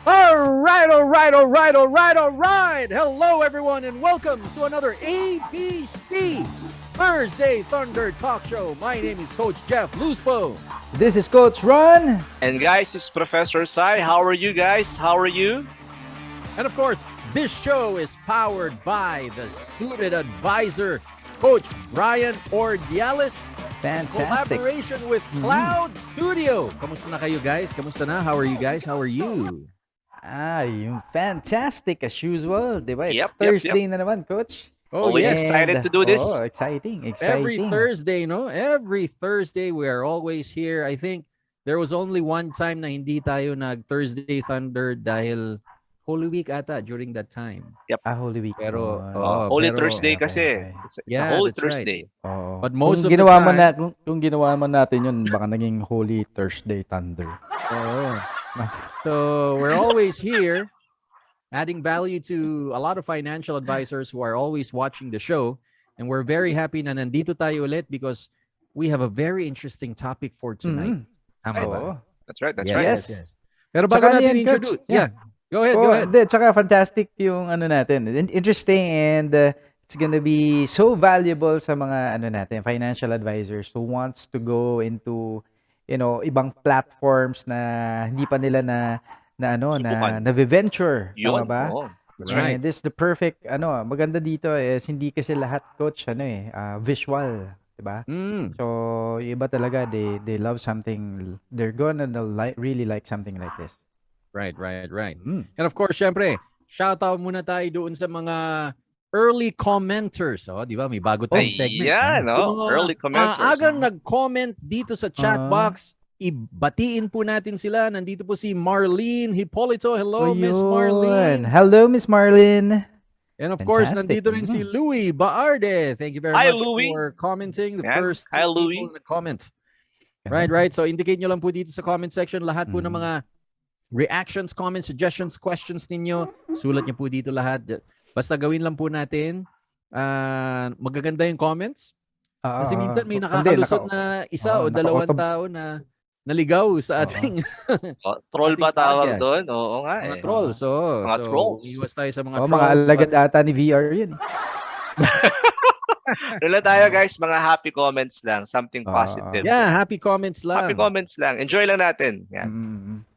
All right, all right, all right, all right, all right. Hello, everyone, and welcome to another ABC Thursday Thunder Talk Show. My name is Coach Jeff Luspo. This is Coach Ron. And guys, it's Professor Sai. How are you guys? How are you? And of course, this show is powered by the Suited Advisor, Coach Brian Ordiales. Fantastic. Collaboration with Cloud Studio. Kamusta na kayo, guys? Kamusta na? How are you guys? How are you? Yung fantastic as usual, di ba? It's Yep, Thursday na naman, Coach. Always yes. excited to do this. Oh, exciting. Every Thursday, no? Every Thursday, we are always here. I think there was only one time na hindi tayo nag-Thursday Thunder dahil Holy Week ata during that time. Holy Week. Pero, Holy pero- Thursday kasi. okay. It's Yeah, a Holy that's right. Thursday. Oo. But most kung of the ginawa man time- kung ginawa man natin yun, baka naging Holy Thursday Thunder. So we're always here adding value to a lot of financial advisors who are always watching the show. And we're very happy na nandito tayo ulit because we have a very interesting topic for tonight. Tama ba? Oo. That's right. That's Yes, right. Yes. yes. Pero bago Tsaka natin yan, Coach. introduce. Yeah. Yeah. Go ahead, go ahead. Hindi, tsaka fantastic yung ano natin. Interesting and it's gonna be so valuable sa mga ano natin, financial advisors who wants to go into ibang platforms na hindi pa nila Subukan. na venture, tama Yun. ba? Oo. That's Right. right. And this is the perfect maganda dito is hindi kasi lahat, Coach, visual, 'di ba? Mm. So, yung iba talaga they love something, they're gonna really like something like this. Right, right, right. Mm. And of course, syempre, shout out muna tayo doon sa mga early commenters. Oh, di ba? May bago tayong segment. Ayan, Yung mga early commenters. Maagang nag-comment dito sa chat box. Ibatiin po natin sila. Nandito po si Marlene Hipolito. Hello, Miss Ayun. Marlene. Hello, Miss Marlene. And of course, Fantastic. nandito rin si Louie Baarde. Thank you very Hi, much Louie. for commenting. The Yan. first Hi, two Louie. people na comment. Right, right. So indicate nyo lang po dito sa comment section lahat po ng mga reactions, comments, suggestions, questions ninyo. Sulat nyo po dito lahat. Basta gawin lang po natin. Magaganda yung comments. Kasi minsan may nakakalusot na isa o dalawang tao na naligaw sa ating Troll ba ating tawag podcast. doon? Oo nga mga eh. trolls. So, Mga trolls. iwas tayo sa mga mga trolls. alagad ata ni VR yun. Wala tayo guys, mga happy comments lang. Something positive. Yeah, happy comments lang. Happy comments lang. Enjoy lang natin. Yan.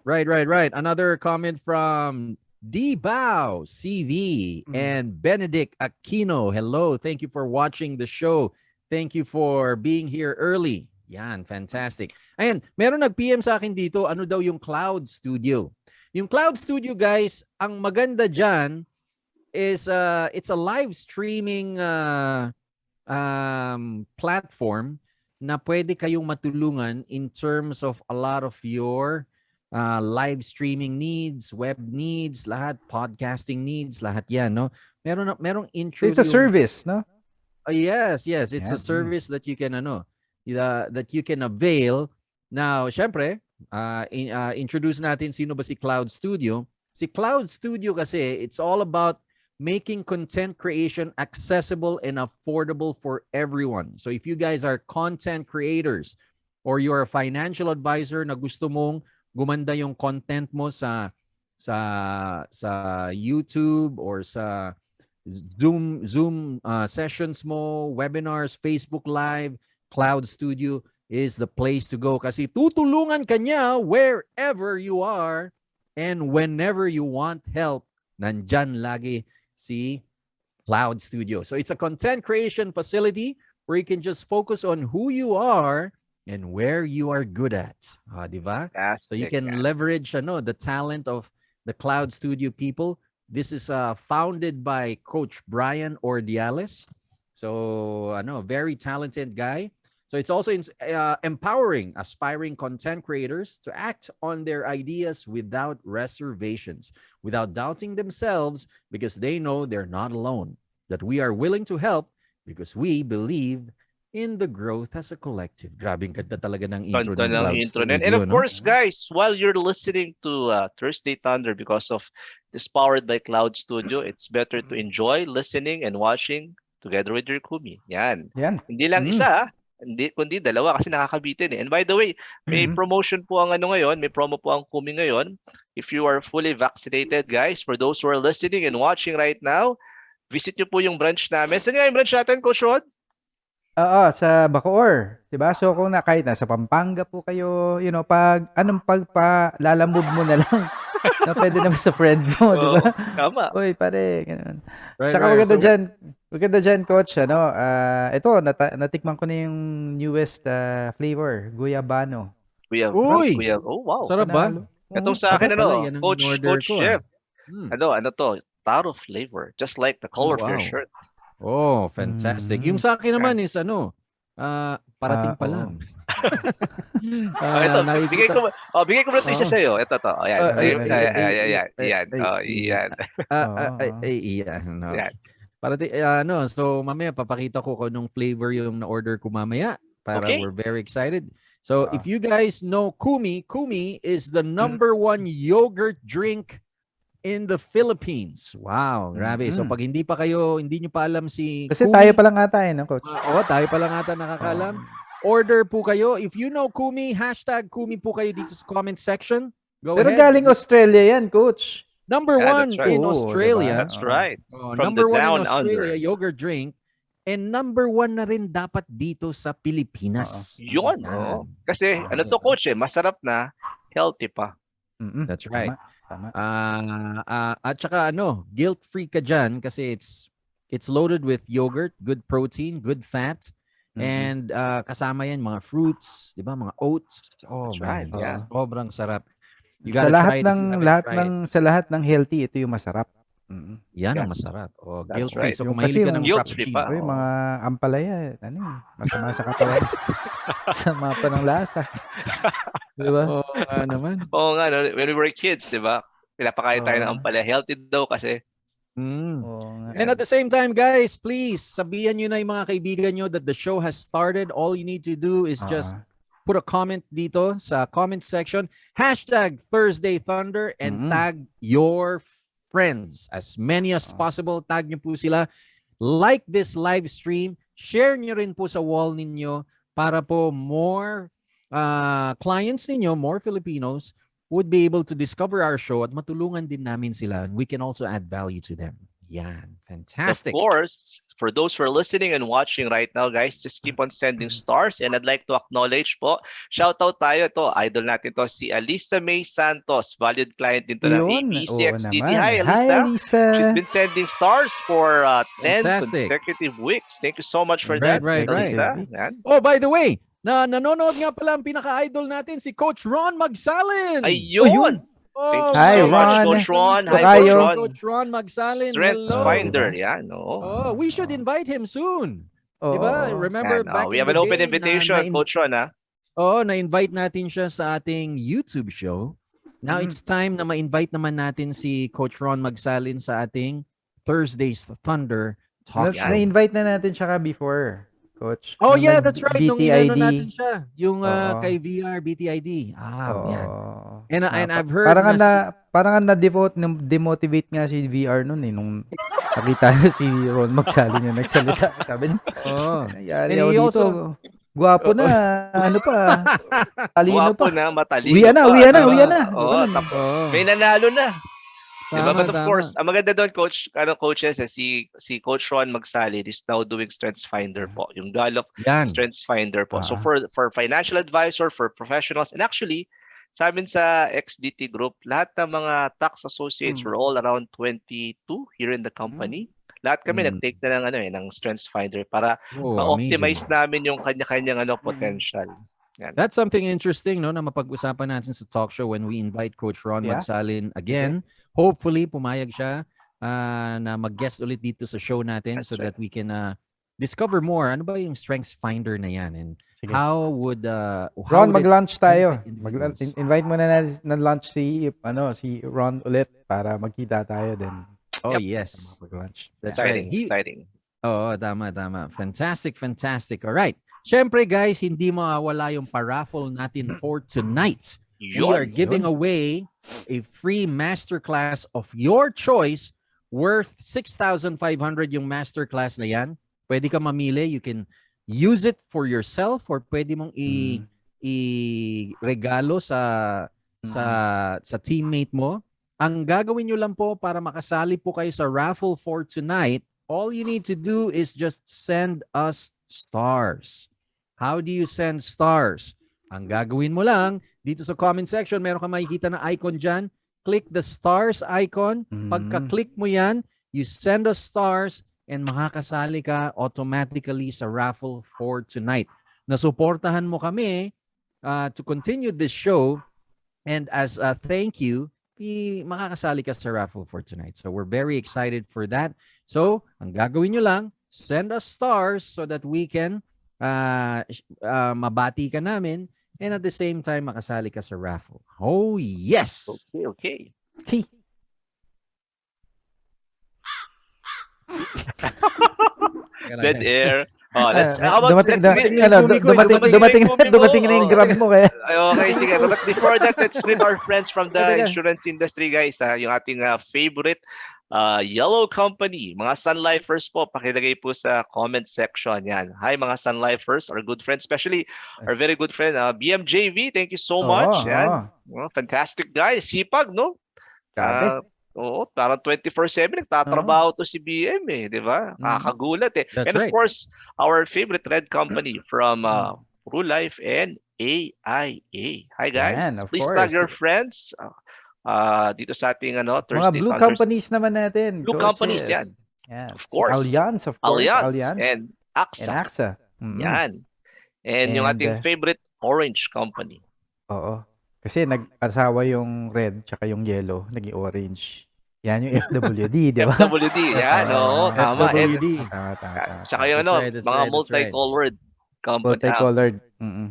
Right, right, right. Another comment from D. Bao, CV, and Benedict Aquino. Hello. Thank you for watching the show. Thank you for being here early. Yan, fantastic. Ayan, meron nag-PM sa akin dito, ano daw yung Cloud Studio. Yung Cloud Studio, guys, ang maganda dyan is it's a live streaming platform na pwede kayong matulungan in terms of a lot of your live streaming needs, web needs, lahat, podcasting needs, lahat yan, no? Merong intro. It's a service, no? Yes, yes, it's a Yan. service that you can that you can avail. Now, syempre, introduce natin sino ba si Cloud Studio. Si Cloud Studio kasi it's all about making content creation accessible and affordable for everyone. So if you guys are content creators or you're a financial advisor na gusto mong gumanda yung content mo sa YouTube or sa Zoom sessions mo, webinars, Facebook Live, Cloud Studio is the place to go kasi tutulungan ka niya wherever you are and whenever you want help, nandyan lagi si Cloud Studio. So it's a content creation facility where you can just focus on who you are and where you are good at. Di ba? So you can leverage the talent of the Cloud Studio people. This is founded by Coach Brian Ordiales. So, very talented guy. So it's also empowering aspiring content creators to act on their ideas without reservations, without doubting themselves, because they know they're not alone, that we are willing to help because we believe in the growth as a collective. Grabing ganda talaga ng intro ng Ganda Cloud ng intro Studio, nun. And of no? course, guys, while you're listening to Thursday Thunder because of this powered by Cloud Studio, it's better to enjoy listening and watching together with your Kumi. Yan. Yan. Hindi lang isa, Hindi, kundi dalawa kasi nakakabitin eh. And by the way, may promotion po ang ano ngayon, may promo po ang Kumi ngayon. If you are fully vaccinated, guys, for those who are listening and watching right now, visit nyo po yung branch namin. Saan nga yung branch natin, Coach Rod? Oo, sa Bacoor, 'di ba? So kung kahit nasa Pampanga po kayo, pag anong pagpalalamove mo na lang na pwede naman sa friend mo, 'di ba? Oo, tama. Uy, pare, ganun. Right, Tsaka right. maganda dyan, coach, ito, natikman ko na yung newest flavor, guyabano. Uy! Oh, wow. Sarap ba? Panalo. Itong Oo, sa akin, Sarap pala, ano, yan ang Coach in-order ko, Chef. Hmm. Ano to? Taro flavor. Just like the color of your wow. shirt. Oh, fantastic. Yung sa akin naman is parating pa oo. lang. Ito, nakikita- bigay ko muna ito isa Oo. sa'yo. Ito to. Ayan. Ayan. Yan. Iyan. No. Yan. Parating, so mamaya papakita ko kung anong flavor yung na-order ko mamaya para Okay. we're very excited. So Ah. if you guys know Kumi is the number one yogurt drink in the Philippines. Wow, grabe. So Mhm. pag hindi nyo pa alam si Kasi Kumi, tayo pa lang ata, no, coach? tayo pa lang ata nakakaalam. Order po kayo. If you know Kumi, hashtag Kumi po kayo dito sa comment section. Go Pero ahead. galing Australia yan, coach. Number Yeah, one that's right. in Oo, Australia. That's right. Oh, From number the one in down Australia, under. yogurt drink. And number one na rin dapat dito sa Pilipinas. Yun. Yan. Oo. Kasi, ano to, Coach, masarap na, healthy pa. Mm-mm. That's right. Tama. At saka guilt-free ka dyan kasi it's loaded with yogurt, good protein, good fat, and kasama yan mga fruits, 'di ba? Mga oats. Oh, That's man. right, yeah. Sobrang sarap. You Sa gotta lahat try it if you haven't tried it. sa lahat ng healthy, ito yung masarap. Mm-mm. Yan ang Yeah. masarap. Oh, That's guilt-free. right. So Yung kung mahilig kasi ka ng yung guilt-free frappuccino. pa. Uy, mga ampalaya, masama sa katawan. Sama pa ng lasa. Di ba? Oh, naman. Oo nga, no? When we were kids, di ba? Pinapakain tayo ng Oo. ampalaya. Healthy daw kasi. Mm. Oo nga. And at the same time, guys, please, sabihan nyo na yung mga kaibigan nyo that the show has started. All you need to do is just put a comment dito sa comment section. Hashtag Thursday Thunder and tag your friends. As many as possible, tag nyo po sila. Like this live stream. Share nyo rin po sa wall ninyo para po more clients ninyo, more Filipinos, would be able to discover our show at matulungan din namin sila. We can also add value to them. Yan. Fantastic. Of course, for those who are listening and watching right now, guys, just keep on sending stars. And I'd like to acknowledge po, shout out tayo to, idol natin to, si Alisa May Santos, valued client din to ng Yun. ABCXDT. Oo naman. Hi, Alisa. Hi, Alisa. She's been sending stars for 10 Fantastic. consecutive weeks. Thank you so much for Right, that. right, Alisa. right. Yan. Oh, by the way, nanonood nga pala ang pinaka-idol natin, si Coach Ron Magsalin. Ayun. Oh, Thank you Hi, so much, Ron. Coach Ron. Gusto Hi, kayo. Coach Ron. Coach Ron Magsalin. Strength Hello. Finder. diba? Yan, oo. Oh, we should invite him soon. Oo. Diba? Remember Yan, back we in have the an open day invitation, Coach Ron, ha? na-invite natin siya sa ating YouTube show. Now it's time na ma-invite naman natin si Coach Ron Magsalin sa ating Thursdays Thunder Talk Show. Na-invite na natin siya before, Coach. Oh Nung yeah, that's right. Nung inano BTID. natin siya, yung Oo. kay VR BTID. Oo. Yan. And I've heard parang demotivate nga si VR noon nung nakita niya si Ron Magsalin yung nagsalita. Sabi niya, And "Yari ako he dito. also- Gwapo na, ano pa, talino Guwapo pa. na, matalino Uwi na, pa. uwi na, Diba? uwi na. Oo, Oh. may nanalo na. Diba? Tama, But of tama. course, ang maganda doon, coaches, si Coach Ron Magsalin is now doing Strengths Finder po. Yung Gallup Yan. Strengths Finder po. So Ah. for financial advisor, for professionals, and actually, sa amin sa XDT Group, lahat ng mga tax associates were all around 22 here in the company. Lahat kami nag-take na ng Strengths Finder para Oh, ma-optimize amazing. namin yung kanya-kanyang potential. Yan. That's something interesting, no, na mapag-usapan natin sa talk show when we invite Coach Ron Yeah. Magsalin again. Hopefully, pumayag siya na mag-guest ulit dito sa show natin That's so right. that we can discover more. Ano ba yung Strengths Finder na yan? And Sige. how would... Ron, mag-lunch tayo. benefit individuals? Invite mo na lunch si Ron ulit para magkita tayo din. Oh, Yep. yes. Mag-lunch. That's right. Exciting. Oo, tama. Fantastic. All right. Siyempre, guys, hindi mawawala yung paraffle natin for tonight. We are giving away a free masterclass of your choice worth 6,500 yung masterclass na yan. Pwede ka mamili. You can use it for yourself or pwede mong Mm. i-regalo sa Mm. sa teammate mo. Ang gagawin nyo lang po para makasali po kayo sa raffle for tonight, all you need to do is just send us stars. How do you send stars? Ang gagawin mo lang, dito sa comment section, meron ka makikita na icon dyan. Click the stars icon. Pagka-click mo yan, you send us stars and makakasali ka automatically sa raffle for tonight. Nasuportahan mo kami to continue this show, and as a thank you, makakasali ka sa raffle for tonight. So we're very excited for that. So, ang gagawin nyo lang, send us stars so that we can mabati ka namin, and at the same time, makasali ka sa raffle. Oh, yes! Okay. Okay. Dead air. Oh, let's, Ah, how about, dumating let's na, read, read- ano, Kumi ko, dumating, dumating dumating, yung Kumi mo. dumating na yung Oh. grab mo kaya. Ay, okay, sige. But before that, let's greet our friends from the Teka. insurance industry, guys. Yung ating favorite Yellow Company. Mga Sun Lifers po, pakilagay po sa comment section. Yan. Hi, mga Sun Lifers, our good friends, especially our very good friend, BMJV. Thank you so much. Oo, Yan. oo. Fantastic guy. Sipag, no? Grabe. Oo, parang 24/7 nagtatrabaho to si BM di ba? Nakakagulat That's And of right. course, our favorite red company from True Life and AIA. Hi guys. Yan, of Please course. tag your friends dito sa ating Mga Thursday blue Thunders. companies naman natin. Blue companies, coaches. yan. Yan. Of course. Allianz, of course. Allianz and and AXA. AXA. Mm-mm. Yan. And yung And, ating favorite orange company. Oo. Kasi nag-asawa yung red tsaka yung yellow, naging orange. Yan yung FWD, di ba? FWD. Yan, oo. Tama. And, FWD. Tama. tsaka yung That's right, that's mga right, that's right. multicolored company. Multicolored.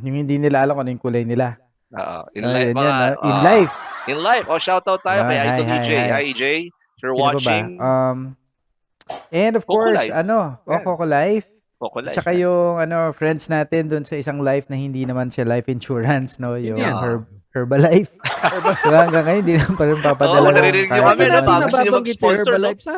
Yung hindi nila alam kung ano yung kulay nila. In Ah, life, yan yan, ah. In life. In life. Oh, shoutout tayo kay Hi, Idol hi, EJ. hi. Hi, EJ. If you're Sino pa ba? watching, And of Coco course, Life. Yan. Coco Life. Coco Life. Tsaka yung friends natin doon sa isang life na hindi naman siya life insurance, no? Yung yan? Herbalife. Diba? Hanggang ngayon, hindi naman pa rin papadala. Oo, ng naririnig nyo kahit kami, Bakit no? natin Baka gusto nyo nababanggit si mag-sponsor, Herbalife sa?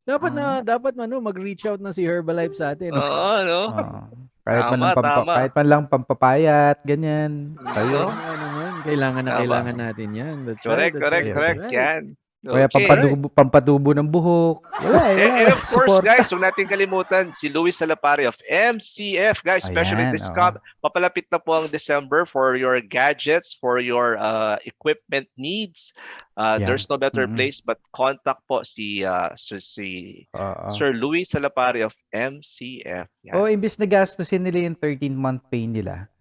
Ah. Dapat mag-reach out na si Herbalife sa atin. No? Oo, no? Oo. Kahit Tama, man lang tama. kahit man lang pampapayat, ganyan. Tayo. Ano naman, kailangan na Tama. kailangan natin yan. That's Correct, right. correct, that's correct. right. Yan. Kaya Okay. pampatubo ng buhok. Wala, And of course, Support. guys, huwag natin kalimutan si Luis Salapari of MCF. Guys, especially Ayan, this oo. papalapit na po ang December for your gadgets, for your equipment needs. Yeah. There's no better Mm-mm. place but contact po si Oo. Sir Luis Salapari of MCF. Yan. Oh, imbis na gastusin nila yung 13-month pay nila.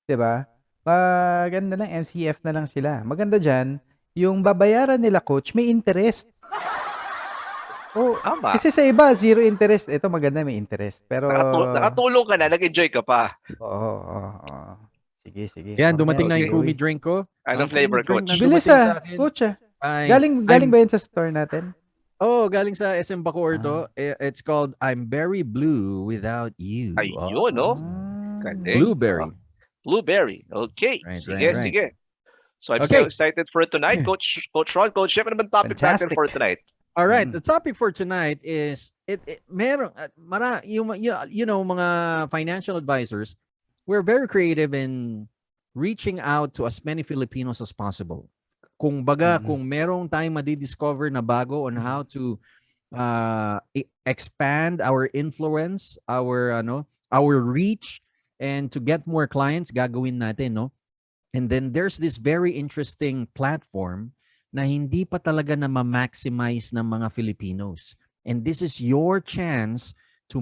'Di ba? Maganda lang, MCF na lang sila. Maganda diyan, yung babayaran nila coach, may interest. Oh, Tama. kasi sa iba, zero interest. Ito maganda, may interest. Pero, Nakatulong ka na, nag-enjoy ka pa. oo. Sige. Yan, dumating na Okay. yung Kumi drink ko. Anong Ang flavor, Kumi drink coach? na bilis dumating sa akin coach ay- Galing ba yan sa store natin? Oh, galing sa SM Bacoor to. It's called I'm Very Blue Without You. Ayun, no? Ah. Galing. Blueberry. Blueberry. Okay. Right, Sige, right. sige. So I'm Okay. so excited for tonight, Coach Ron, Coach Chef. Ano naman topic natin Fantastic. for tonight? All right, Mm. the topic for tonight is meron you know mga financial advisors, we're very creative in reaching out to as many Filipinos as possible. Kung baga, Mhm. kung merong tayong madi-discover na bago on how to expand our influence, our reach, and to get more clients, gagawin natin, no? And then there's this very interesting platform na hindi pa talaga na ma-maximize ng mga Filipinos. And this is your chance to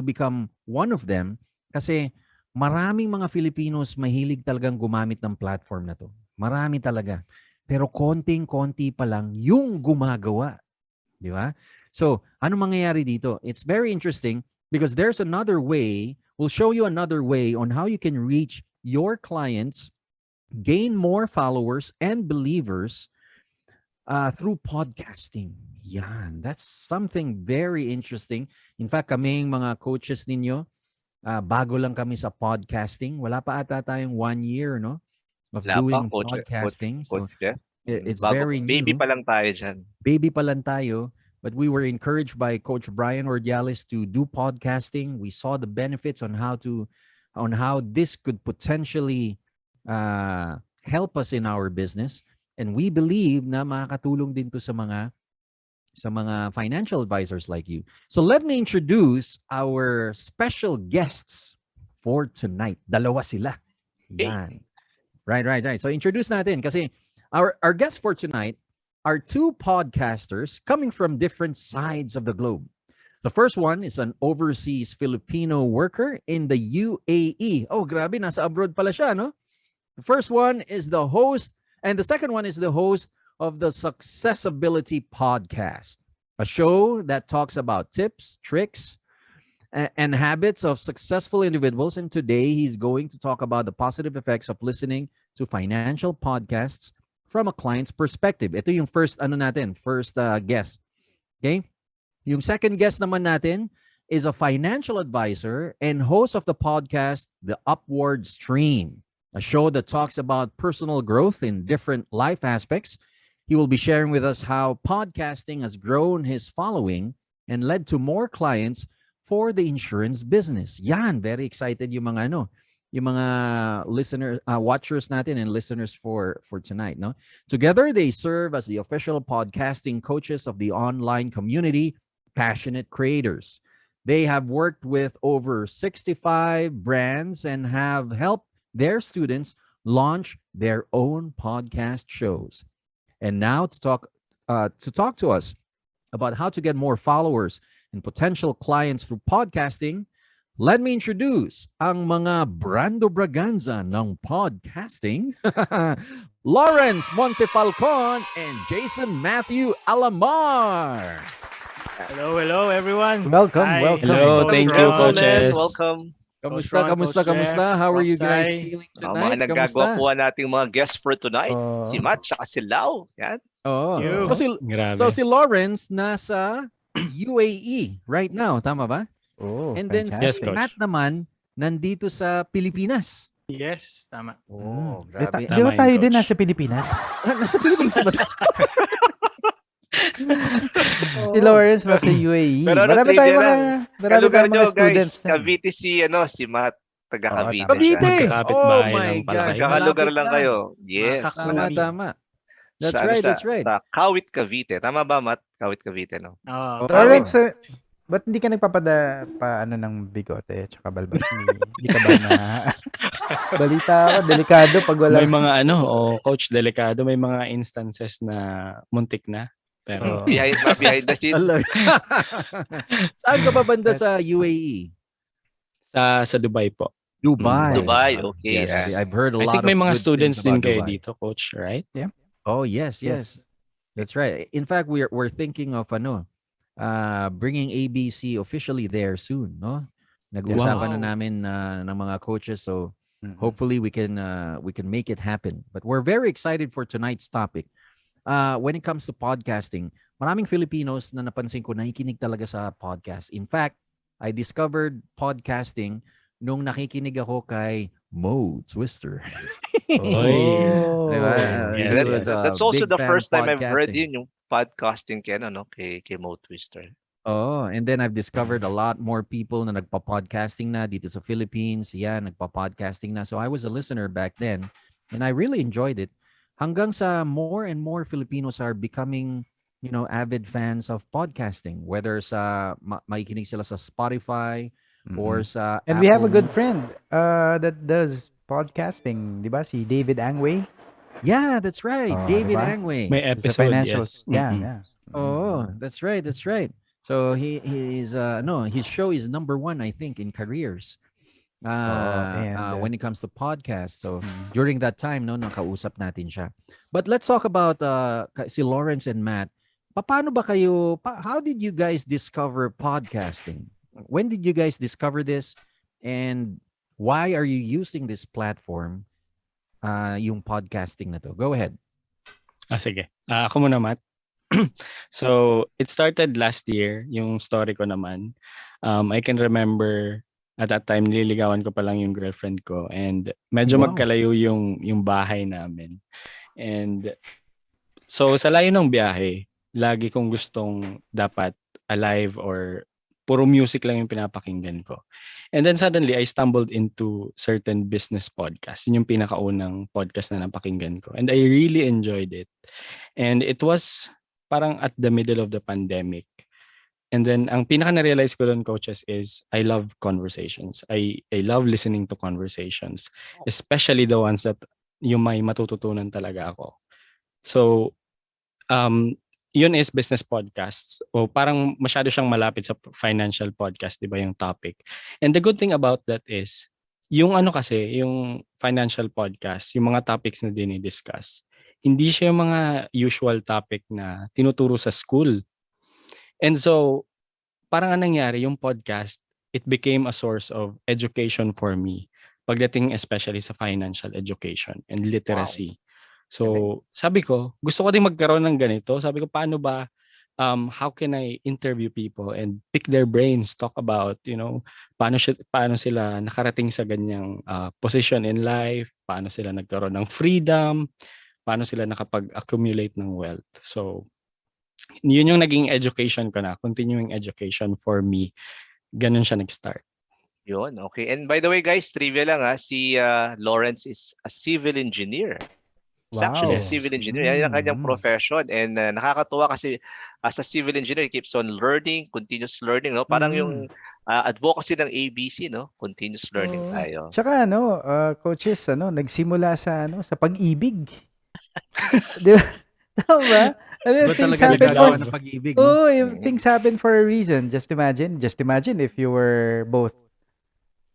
become one of them kasi maraming mga Filipinos mahilig talagang gumamit ng platform na to. Marami talaga. Pero konting-konti pa lang yung gumagawa. Di ba? So, ano mangyayari dito? It's very interesting because there's another way. We'll show you another way on how you can reach your clients, gain more followers and believers through podcasting. Yan. That's something very interesting. In fact, kaming mga coaches ninyo, bago lang kami sa podcasting. Wala pa ata tayong 1 year, no? Of Wala pa, doing Coach podcasting. So, Coach Jeff. it's Bago- very new. Baby pa lang tayo dyan. Baby pa lang tayo. but we were encouraged by Coach Brian Ordiales to do podcasting. We saw the benefits on how this could potentially help us in our business, and we believe na makakatulong din to sa mga financial advisors like you. So let me introduce our special guests for tonight. Dalawa sila. Yan. Right. So introduce natin kasi our guests for tonight are two podcasters coming from different sides of the globe. The first one is an overseas Filipino worker in the UAE. Oh, grabe, nasa abroad pala siya, no? The first one is the host, and the second one is the host of the Successability Podcast, a show that talks about tips, tricks, and habits of successful individuals. And today he's going to talk about the positive effects of listening to financial podcasts from a client's perspective. Ito yung first guest. Okay? Yung second guest naman natin is a financial advisor and host of the podcast, The Upward Stream, a show that talks about personal growth in different life aspects. He will be sharing with us how podcasting has grown his following and led to more clients for the insurance business. Yan, very excited yung mga listeners, watchers natin and listeners for tonight, no? Together, they serve as the official podcasting coaches of the online community, Passionate Creators. They have worked with over 65 brands and have helped their students launch their own podcast shows. And now to talk to us about how to get more followers and potential clients through podcasting, let me introduce ang mga Brando Braganza ng podcasting, Lawrence Montefalcon and Jason Matthew Alamar. Hello, everyone. Welcome. Hello, thank you, coaches. Welcome. Kamusta? How are you guys Sai. feeling Mga tonight? nagagwapuan nating mga guests for tonight. Si Matt, saka si Lau. Yan. Oh. You. Grabe. So si Lawrence nasa UAE right now, tama ba? Oh, And then Yes, si Coach. Matt naman nandito sa Pilipinas. Yes, tama. Oh, Di grabe. ba Tama tayo yun, din Coach. nasa Pilipinas? Nasa Pilipinas ba? Si Lawrence nasa UAE. Pero Marami trivia tayong lang. marami Kalugar tayong nyo, mga students. guys. Cavite si Matt. Taga Oo, Cavite. tama. Cavite! siya. Magkakapit Oh bahay my lang pala gosh. kayo. Kakalugar Malapit lang kayo. Yes. Tama. That's Sa- right, sa- that's right. Sa Kawit, Cavite. Tama ba, Matt? Kawit, Cavite, no? Oh, Lawrence, ba't hindi ka ng bigote tsaka balbas? Hindi ka ba na... Balita ako, delikado pag wala. May mga coach, delikado. May mga instances na muntik na. Pero Behind the scenes. Alam. Saan ka ba banda sa UAE? sa Dubai po. Dubai. Dubai, okay. Yes. Yeah. I've heard a I lot think may of mga good students things din about kayo Dubai. dito, coach, right? Oh, yes. That's right. In fact, we're thinking of bringing ABC officially there soon, no? Nag-uusapan na Wow. namin ng mga coaches, so Mhm. hopefully we can make it happen. But we're very excited for tonight's topic. When it comes to podcasting, maraming Filipinos na napansin ko nakikinig talaga sa podcast. In fact, I discovered podcasting nung nakikinig ako kay Mo Twister. Oh. Diba? Yes, He was yes. a That's also big the fan first of time I've heard podcasting. yun, yung podcasting kay Mo Twister. Oh, and then I've discovered a lot more people na nagpa-podcasting na dito sa Philippines. Yan, nagpa-podcasting na. So I was a listener back then and I really enjoyed it. Hanggang sa more and more Filipinos are becoming, avid fans of podcasting, whether sa makikinig sila sa Spotify or sa And we have a Apple. good friend that does podcasting, di ba? Si David Angway. Yeah, that's right. Oh, David diba? Angway. May He's a episode, financial. yes. Yeah, Mhm. yeah. Oh, that's right. So he's his show is number 1, I think, in careers. and, When it comes to podcasts. So Mm. during that time, nakausap natin siya. But let's talk about si Lawrence and Matt. Paano ba kayo? How did you guys discover podcasting? When did you guys discover this? And why are you using this platform? Yung podcasting na to. Go ahead. Sige. Ako muna, Matt. So, it started last year, yung story ko naman. I can remember at that time, nililigawan ko pa lang yung girlfriend ko and medyo Wow. magkalayo yung bahay namin. And so, sa layo ng biyahe, lagi kong gustong dapat alive or puro music lang yung pinapakinggan ko. And then suddenly, I stumbled into certain business podcasts. Yun yung pinakaunang podcast na napakinggan ko. And I really enjoyed it. And it was parang at the middle of the pandemic. And then, ang pinaka na-realize ko doon, coaches, is I love conversations. I love listening to conversations. Especially the ones that yung may matututunan talaga ako. So, yun is business podcasts. O parang masyado siyang malapit sa financial podcast, di ba, yung topic. And the good thing about that is, yung ano kasi, yung financial podcast, yung mga topics na dinidiscuss, hindi siya yung mga usual topic na tinuturo sa school. And so, parang anong nangyari, yung podcast, it became a source of education for me. Pagdating especially sa financial education and literacy. So, sabi ko, gusto ko din magkaroon ng ganito. Sabi ko, paano ba, how can I interview people and pick their brains, talk about, paano sila nakarating sa ganyang position in life, paano sila nagkaroon ng freedom, paano sila nakapag-accumulate ng wealth. So, yun yung naging education ko na, continuing education for me. Ganun siya nag-start. Yun, okay. And by the way, guys, trivia lang si Lawrence is a civil engineer. He's actually a Wow. civil engineer. Yan ang kanyang profession. And nakakatuwa kasi as a civil engineer, he keeps on learning, continuous learning. No? Parang yung advocacy ng ABC, no? Continuous learning Oo. tayo. Tsaka coaches, nagsimula sa pag-ibig. Di ba? Tama ba? Iba Things talaga happen nagagawa for ng pag-ibig, no? Oh, things happen for a reason. Just imagine if you were both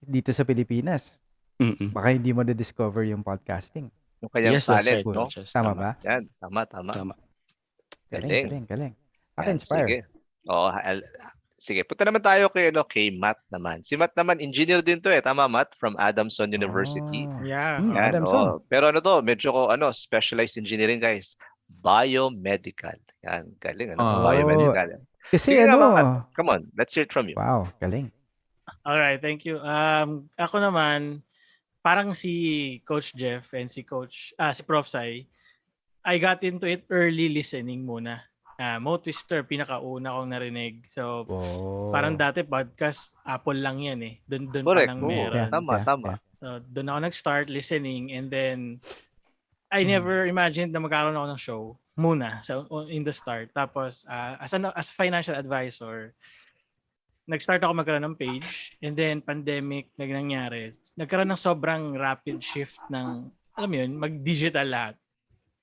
dito sa Pilipinas. Mm-mm. Baka hindi mo na-discover yung podcasting. Yung kanyang Yes, that's talent, right, no? coaches. Tama ba? Yan, tama. Tama. Galing. Galing. Yan, Naka-inspire. sige. Oo, sige, punta naman tayo kay Matt naman. Si Matt naman, engineer din to Tama, Matt? From Adamson University. Oh. Yeah. Yan, Adamson. Pero medyo specialized engineering, guys. Biomedical. Yan, galing, biomedical. Kasi Sige nga, Matt. Come on, let's hear it from you. Wow, galing. All right, thank you. Ako naman, parang si Coach Jeff and si Prof. Sai, I got into it early listening muna. Mo Twister, pinakauna kong narinig. So, parang dati podcast, Apple lang yan Doon pa Correct. lang meron. Tama. So, doon ako nag-start listening and then I never imagined na magkaroon ako ng show muna in the start. Tapos, as a financial advisor, nag-start ako magkaroon ng page and then pandemic nangyari. Nagkaroon ng sobrang rapid shift ng, alam mo yun, mag-digital lahat.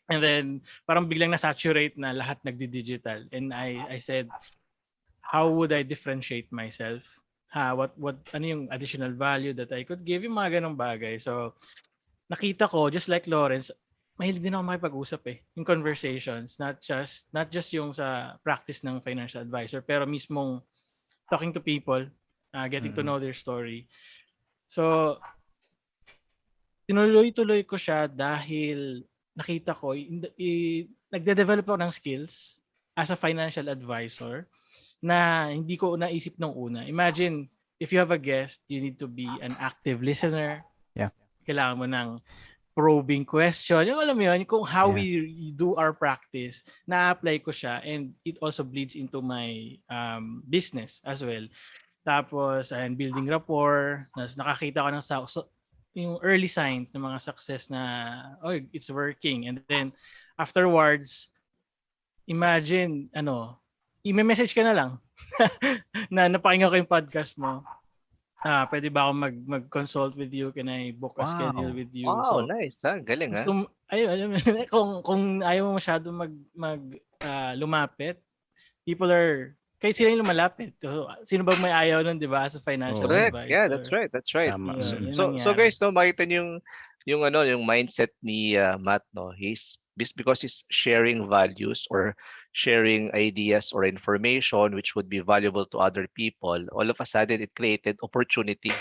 And then, parang biglang na-saturate na lahat nagdi-digital. And I said, how would I differentiate myself? Ano yung additional value that I could give? Yung mga ganong bagay. So, nakita ko, just like Lawrence, mahilig din ako makipag-usap yung conversations. Not just yung sa practice ng financial advisor, pero mismong talking to people, getting to know their story. So, tinuloy-tuloy ko siya dahil nakita ko, nagde-develop ako ng skills as a financial advisor na hindi ko naisip nung una. Imagine, if you have a guest, you need to be an active listener. Yeah. Kailangan mo ng probing question. Yung alam mo yun, kung how we do our practice, na-apply ko siya and it also bleeds into my business as well. Tapos, building rapport, nakakita ko ng yung early signs ng mga success na, it's working. And then, afterwards, imagine, i-message ka na lang na napakinggan ko yung podcast mo. Pwede ba ako mag-consult with you? Can I book a schedule with you? Wow, nice. Galing, Kung ayaw mo masyado lumapit, people are, kahit sila yung lumalapit. Sino ba may ayaw nun, di ba? As a financial advisor. Yeah, that's right. Tama. So guys, makita niyo yung mindset ni Matt, because he's sharing values or sharing ideas or information which would be valuable to other people, all of a sudden it created opportunity.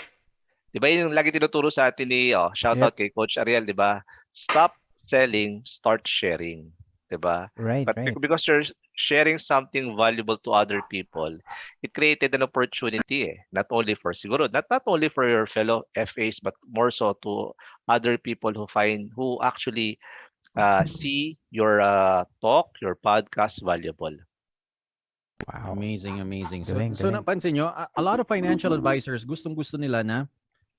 Diba yung lagi tinuturo sa atin shout out kay Coach Ariel, diba? Stop selling, start sharing. Diba? Right. Because you're sharing something valuable to other people, it created an opportunity not only for your fellow FAs, but more so to other people who actually see your talk, your podcast valuable. Wow. Amazing, amazing. So, Galing, so galing. napansin nyo, a lot of financial advisors, gustong-gusto nila na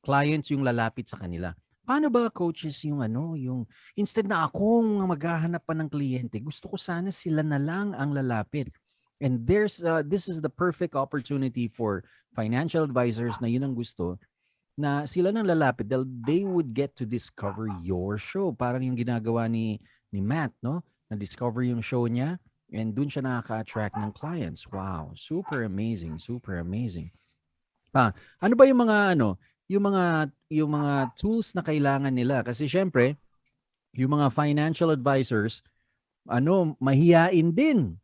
clients yung lalapit sa kanila. Paano ba coaches yung yung instead na akong maghahanap pa ng kliyente, gusto ko sana sila na lang ang lalapit. And this is the perfect opportunity for financial advisors na yun ang gusto, na sila nang lalapit dahil they would get to discover your show. Parang yung ginagawa ni Matt, no? Na-discover yung show niya and dun siya nakaka-attract ng clients. Wow, super amazing, super amazing. Ano ba yung mga yung mga tools na kailangan nila? Kasi syempre, yung mga financial advisors, mahiyain din.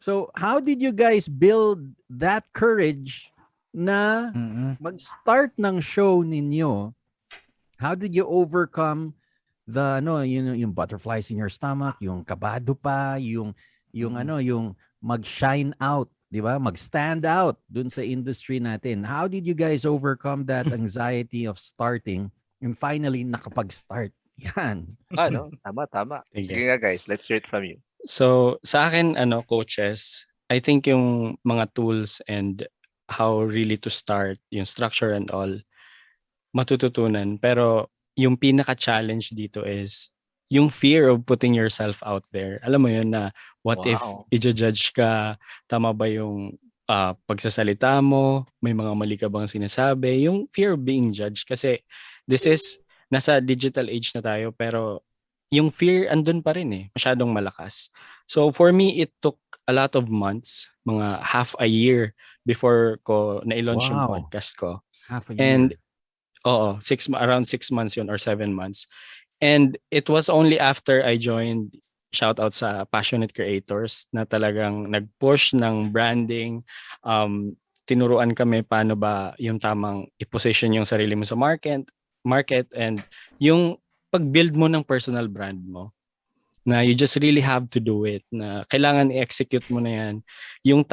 So, how did you guys build that courage na Mm-mm. mag-start ng show ninyo? How did you overcome the yung butterflies in your stomach, yung kabado pa, yung yung mag-shine out, 'di ba? Mag-stand out dun sa industry natin. How did you guys overcome that anxiety of starting and finally nakapag-start? Yan. No? Tama. Sige. Sige nga guys, let's hear it from you. So, sa akin, coaches, I think yung mga tools and how really to start, yung structure and all, matututunan. Pero yung pinaka-challenge dito is yung fear of putting yourself out there. Alam mo yun na what if Wow. i-judge ka, tama ba yung pagsasalita mo, may mga mali ka bang sinasabi, yung fear of being judged. Kasi this is, nasa digital age na tayo, pero yung fear andun pa rin masyadong malakas. So for me, it took a lot of months, mga half a year before ko na-launch yung Wow. podcast ko. Half a And year. around 6 months yun or 7 months. And it was only after I joined, shout out sa Passionate Creators, na talagang nag-push ng branding. Tinuruan kami paano ba yung tamang i-position yung sarili mo sa market and yung pag-build mo ng personal brand mo. Na you just really have to do it. Na kailangan i-execute mo na yan. You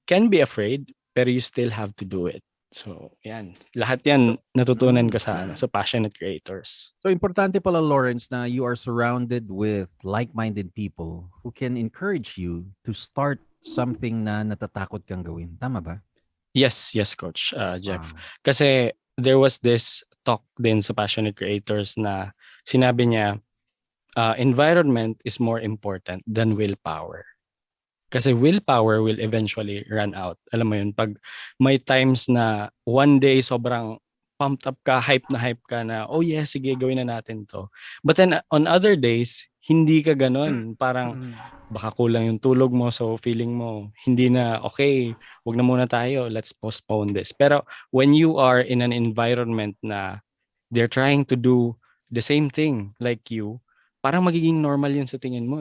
can be afraid, pero you still have to do it. So, yan. Lahat yan natutunan ko sa Passionate Creators. So, importante pala, Lawrence, na you are surrounded with like-minded people who can encourage you to start something na natatakot kang gawin. Tama ba? Yes, Coach Jeff. Wow. Kasi there was this talk din sa Passionate Creators na sinabi niya, environment is more important than willpower. Kasi willpower will eventually run out. Alam mo yun, pag may times na one day sobrang pumped up ka, hype ka na, oh yes, sige, gawin na natin to. But then on other days, hindi ka ganun. Parang baka kulang yung tulog mo, so feeling mo, hindi na, okay, wag na muna tayo, let's postpone this. Pero when you are in an environment na they're trying to do the same thing like you, parang magiging normal yun sa tingin mo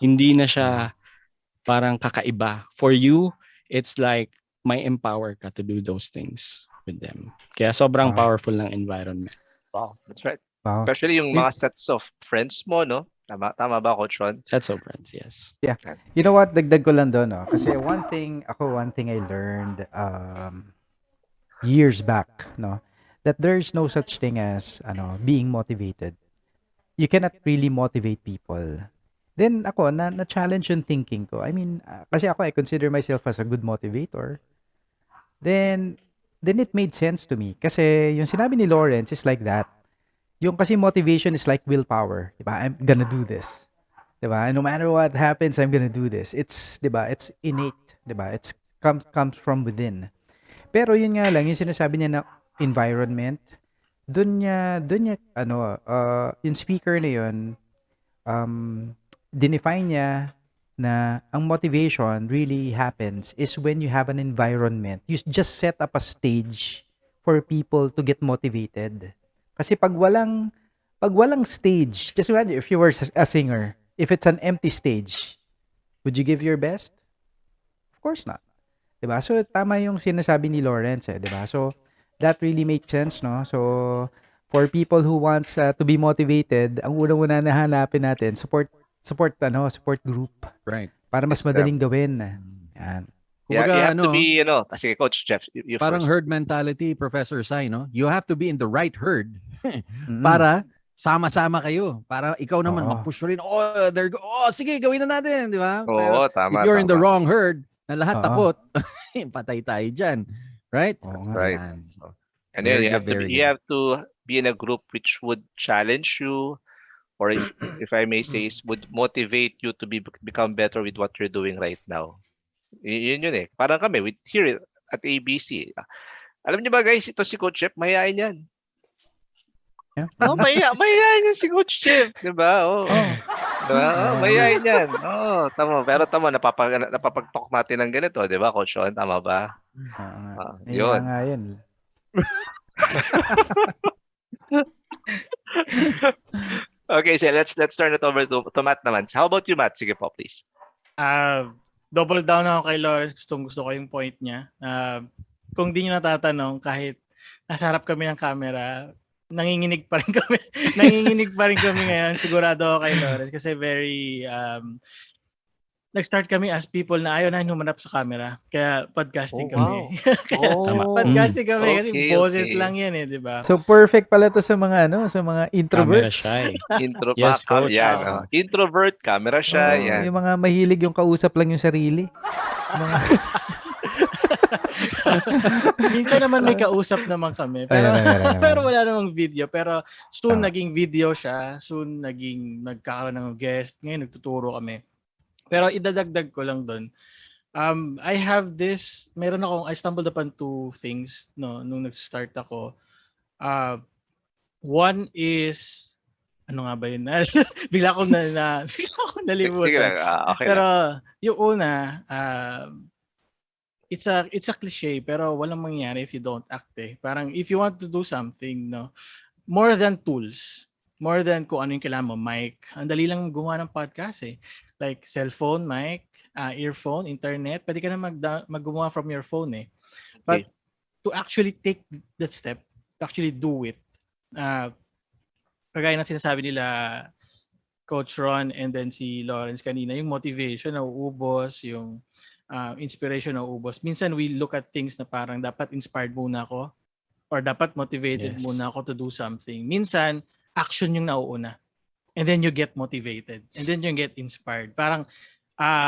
Hindi na siya parang kakaiba. For you, it's like may empower ka to do those things with them. Kaya sobrang Wow. powerful ng environment. Wow, that's right. Wow. Especially yung mga sets of friends mo, no? Tama ba, Coach Ron? That's so friends, yes. You know what? Dagdag ko lang doon, no? Kasi one thing I learned years back, no? That there's no such thing as being motivated. You cannot really motivate people. Then ako, na-challenge yung thinking ko. I mean, kasi ako, I consider myself as a good motivator. Then it made sense to me. Kasi yung sinabi ni Lawrence is like that. Yung kasi motivation is like willpower. Diba? I'm gonna do this. Diba? No matter what happens, I'm gonna do this. It's, diba? It's innate. Diba? It's comes from within. Pero yun nga lang, yung sinasabi niya na environment, dun niya, yung speaker na yun, define niya na ang motivation really happens is when you have an environment. You just set up a stage for people to get motivated. Kasi pag walang stage, just imagine if you were a singer, if it's an empty stage, would you give your best? Of course not. Diba? So, tama yung sinasabi ni Lawrence, diba? So, that really makes sense, no? So, for people who wants to be motivated, ang unang-una na hanapin natin, support group. Right. Para mas Yes, madaling gawin. Yan. Yeah, Kumbaga, you have to be, sige, Coach Jeff, you parang first. herd mentality, Professor Sai, no? You have to be in the right herd Mm-mm. para sama-sama kayo. Para ikaw naman Oo. mag-push rin. Sige, gawin na natin, di ba? Oo, Pero tama. if you're in the wrong herd, na lahat Oo. takot, patay tayo dyan. Right? Oo nga. Right. Yan. So, And then very you good, have to very you good. have to be in a group which would challenge you, or if I may say, would motivate you to become better with what you're doing right now. Yun eh. Parang kami here at ABC. Alam niyo ba guys, ito si Coach Chef, mayayain yan. Yeah. Oh, mayayain yan si Coach Chef, 'di ba? Oh. Oh. Diba? Oh, Yeah. mayayain yan. Oh, tama. Pero tama, napapag-talk natin ng ganito, 'di ba, Coach Sean? Tama ba? Oo nga. Kaya Yun. nga yun. Okay, so let's turn it over to Matt naman. How about you, Matt? Sige po, please. Double down ako kay Lawrence. Gusto ko yung point niya. Kung di nyo natatanong, kahit nasa harap kami ng camera, nanginginig pa rin kami. Nanginginig pa rin kami ngayon. Sigurado ako kay Lawrence. Kasi very... nag-start kami as people na ayaw na humanap sa camera. Kaya podcasting kami. Tama. Podcasting kami kasi Okay, boses okay. lang yan eh, di ba? So perfect pala to sa mga sa mga Camera introverts. shy. Intro Yes, Coach. yan. Oo. Introvert, camera siya, Oo, yan. yung mga mahilig yung kausap lang yung sarili. Mga Minsan naman may kausap naman kami. Pero, Ayan. pero wala namang video. Pero soon Tama. naging video siya. Soon nagkakaroon ng guest. Ngayon nagtuturo kami. Pero idadagdag ko lang doon. I have this, I stumbled upon two things no nung nag-start ako. One is, ano nga ba yun? bigla akong nalimutan. Sige lang, okay Pero lang. yung una, it's a cliche pero walang mangyayari if you don't act eh. Parang if you want to do something, no, more than tools, more than kung ano yung kailangan mo, mic, ang dali lang gumawa ng podcast eh. Like cellphone, mic, earphone, internet, pwede ka na maggumawa from your phone eh. But to actually take that step, to actually do it, kagaya ng sinasabi nila Coach Ron and then si Lawrence kanina, yung motivation na uubos, yung inspiration na uubos. Minsan we look at things na parang dapat inspired muna ako or dapat motivated Yes. muna ako to do something. Minsan, action yung nauuna. And then you get motivated. And then you get inspired. Parang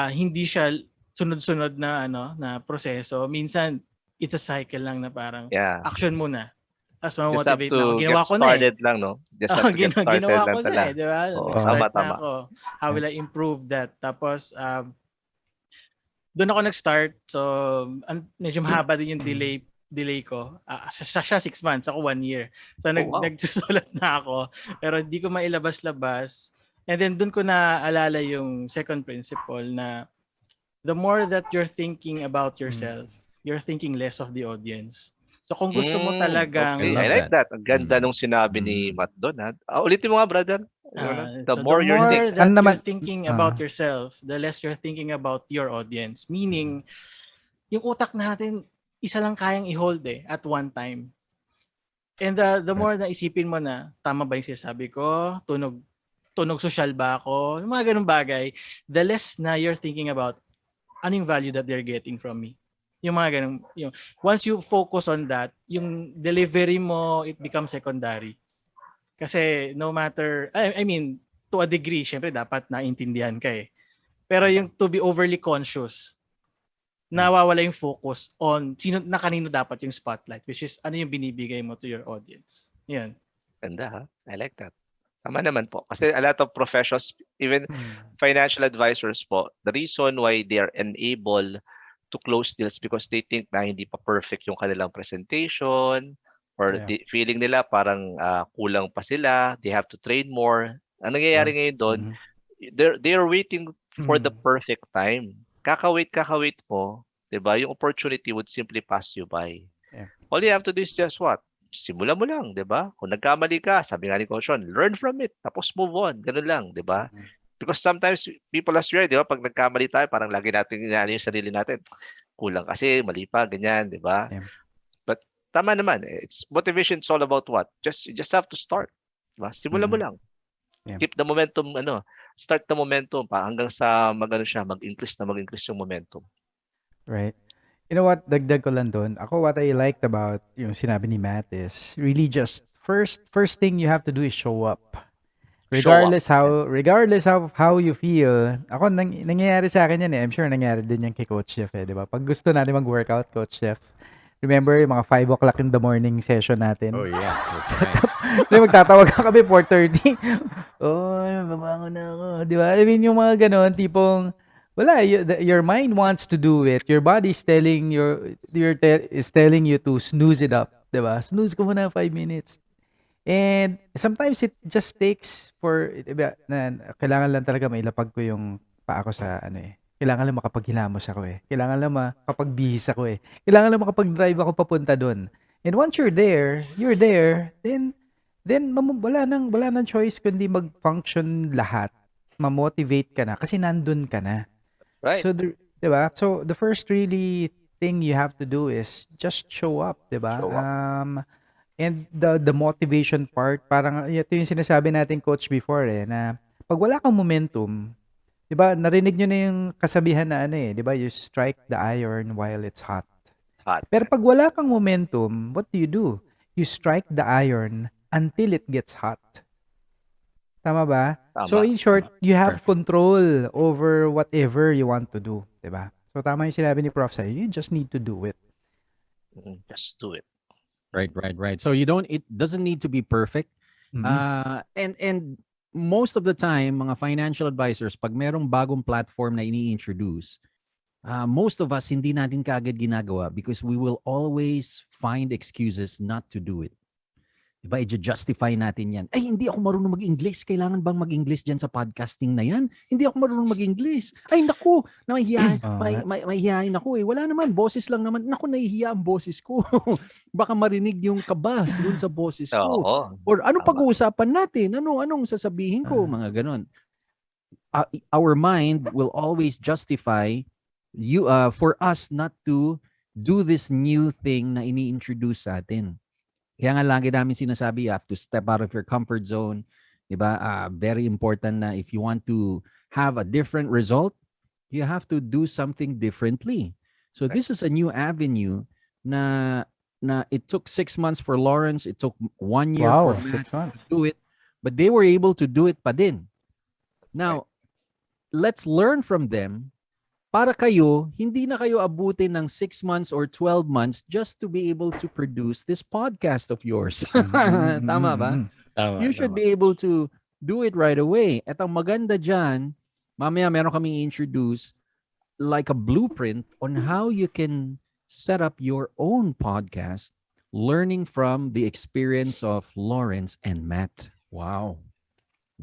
hindi siya sunod-sunod na na proseso. Minsan, it's a cycle lang na parang Yeah. action muna. Tapos Just have ma-motivate to na ako. Ginawa get ko na eh. started lang, no? Just have to get started Ginawa lang ko na pala. eh, di ba? Oo, Nag-start tama. na ako. How will I improve that? Tapos, doon ako nag-start. So, medyo mahaba din yung delay ko. Siya 6 months, ako 1 year. So, wow. nagsusulat na ako. Pero hindi ko mailabas-labas. And then, doon ko naalala yung second principle na the more that you're thinking about yourself, you're thinking less of the audience. So, kung gusto mo talagang... Okay. Love I like that. Ang ganda nung sinabi ni Matt doon. Ulitin mo nga, brother. The more you're thinking. that Ano naman- you're thinking about yourself, the less you're thinking about your audience. Meaning, yung utak natin, isa lang kayang i-hold at one time. And the more na isipin mo na, tama ba yung sinasabi ko? Tunog social ba ako? Yung mga ganung bagay, the less na you're thinking about anong value that they're getting from me. Yung mga ganung, once you focus on that, yung delivery mo, it becomes secondary. Kasi no matter, I mean, to a degree, syempre dapat naintindihan ka eh. Pero yung to be overly conscious, nawawala yung focus on kanino dapat yung spotlight, which is ano yung binibigay mo to your audience. Yan. Ganda, ha? I like that. Tama naman po. Kasi a lot of professionals, even financial advisors po, the reason why they are unable to close deals because they think na hindi pa perfect yung kanilang presentation, or feeling nila parang kulang pa sila, they have to train more. Ang nangyayari ngayon doon, they're waiting for the perfect time. Kakawait mo, 'di ba? Yung opportunity would simply pass you by. Yeah. All you have to do is just what? Simulan mo lang, 'di ba? Kung nagkamali ka, sabi nga ni Coach Sean, learn from it, tapos move on. Ganun lang, 'di ba? Because sometimes people are swear, 'di ba? Pag nagkamali tayo, parang lagi natin yung sarili natin. Kulang kasi, mali pa, ganyan, 'di ba? Yeah. Tama naman. It's motivation. It's all about what? You just have to start. Diba? Simulan mo lang. Yeah. Keep the momentum. Start the momentum pa hanggang sa mag-increase yung momentum. Right. You know what? Dagdag ko lang doon. Ako, what I liked about yung sinabi ni Matt is really just first thing you have to do is show up. Show up. Regardless how you feel, ako nangyayari sa akin yan eh. I'm sure nangyayari din yan kay Coach Jeff eh, di ba? Pag gusto natin mag-workout, Coach Jeff, remember yung mga 5 o'clock in the morning session natin? Oh yeah, that's right. So, magtatawag ka kami 4:30. Oh, babangon na ako. Di ba? I mean, yung mga ganon, tipong, wala, your mind wants to do it. Your body is telling is telling you to snooze it up. Di ba? Snooze ko muna 5 minutes. And sometimes it just takes diba, kailangan lang talaga mailapag ko yung paa ko sa kailangan lang makapaghilamos ako eh. Kailangan lang makapagbihis ako eh. Kailangan lang makapag-drive ako papunta doon. And once you're there, then wala nang choice kundi mag-function lahat. Ma-motivate ka na kasi nandun ka na. Right. So, diba? So, the first really thing you have to do is just show up, diba? Show up. And the motivation part, parang ito yung sinasabi natin coach before na pag wala kang momentum, 'di ba? Narinig niyo na yung kasabihan na 'di ba? You strike the iron while it's hot. Hot. Pero pag wala kang momentum, what do? You strike the iron until it gets hot. Tama ba? Tama. So in short, you have Perfect. control over whatever you want to do, 'di ba? So tama yung sinabi ni Prof. sa'yo, you just need to do it. Just do it. Right. So it doesn't need to be perfect. Mhm. And most of the time, mga financial advisors, pag merong bagong platform na ini-introduce, most of us hindi natin kaagad ginagawa because we will always find excuses not to do it. Diba, i-justify natin yan. Ay, hindi ako marunong mag-English. Kailangan bang mag-English dyan sa podcasting na yan? Hindi ako marunong mag-English. Ay, naku, mahihiyain ako eh. Wala naman, boses lang naman. Naku, nahihiya ang boses ko. Baka marinig yung kabas dun sa boses ko. Oo. Or ano Tama. pag-uusapan natin? Anong sasabihin ko? Mga ganon. Our mind will always justify for us not to do this new thing na ini-introduce sa atin. Kaya nga lagi namin sinasabi, you have to step out of your comfort zone. Diba? Very important na if you want to have a different result, you have to do something differently. So this is a new avenue na it took 6 months for Lawrence, it took 1 year Wow, for Matt 6 months. to do it, but they were able to do it pa din. Now, let's learn from them para kayo, hindi na kayo abutin ng 6 months or 12 months just to be able to produce this podcast of yours. Tama ba? Tama, You should tama. be able to do it right away. At ang maganda dyan, mamaya meron kaming introduce like a blueprint on how you can set up your own podcast learning from the experience of Lawrence and Matt. Wow.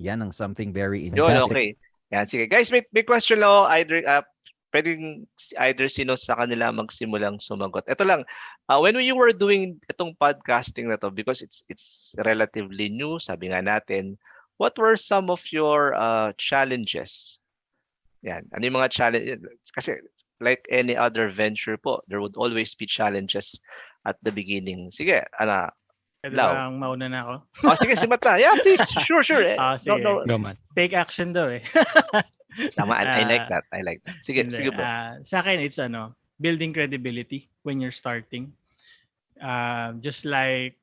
Yan ang something very Yun, interesting. okay. Yan, sige. Guys, may question lang ako. Pwedeng either sino sa kanila magsimulang sumagot. Ito lang, when you were doing itong podcasting na to, because it's relatively new, sabi nga natin, what were some of your challenges? Yan, ano yung mga challenges? Kasi like any other venture po, there would always be challenges at the beginning. Sige, Pwede Lau. bang mauna na ako? Sige, si Mata. Yeah, please. Sure. Sige. Go, Matt. Take action daw eh. Tama, I like Ah, that. Sige, Hindi, sige bro. sa akin, it's building credibility when you're starting. Just like,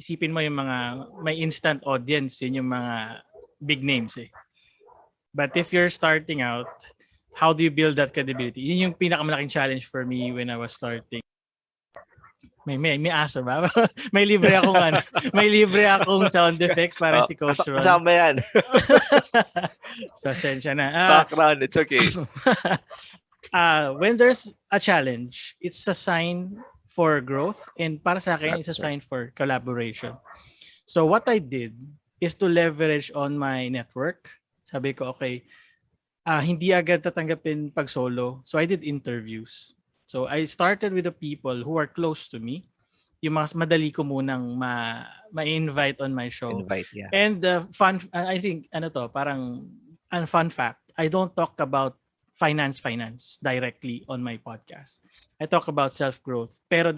isipin mo yung mga, may instant audience, yun yung mga big names eh. But if you're starting out, how do you build that credibility? Yun yung pinakamalaking challenge for me when I was starting. May aso ba? may libre akong sound effects para si Coach Ron. Kasama yan. So, sensya na. Background, it's okay. When there's a challenge, it's a sign for growth, and para sa akin, it's a That's right. sign for collaboration. So what I did is to leverage on my network. Sabi ko, okay, hindi agad tatanggapin pag solo. So I did interviews. So I started with the people who are close to me. Yung mas madali ko munang ma-invite on my show. Invite, yeah. And I think, parang a fun fact, I don't talk about finance directly on my podcast. I talk about self-growth. Pero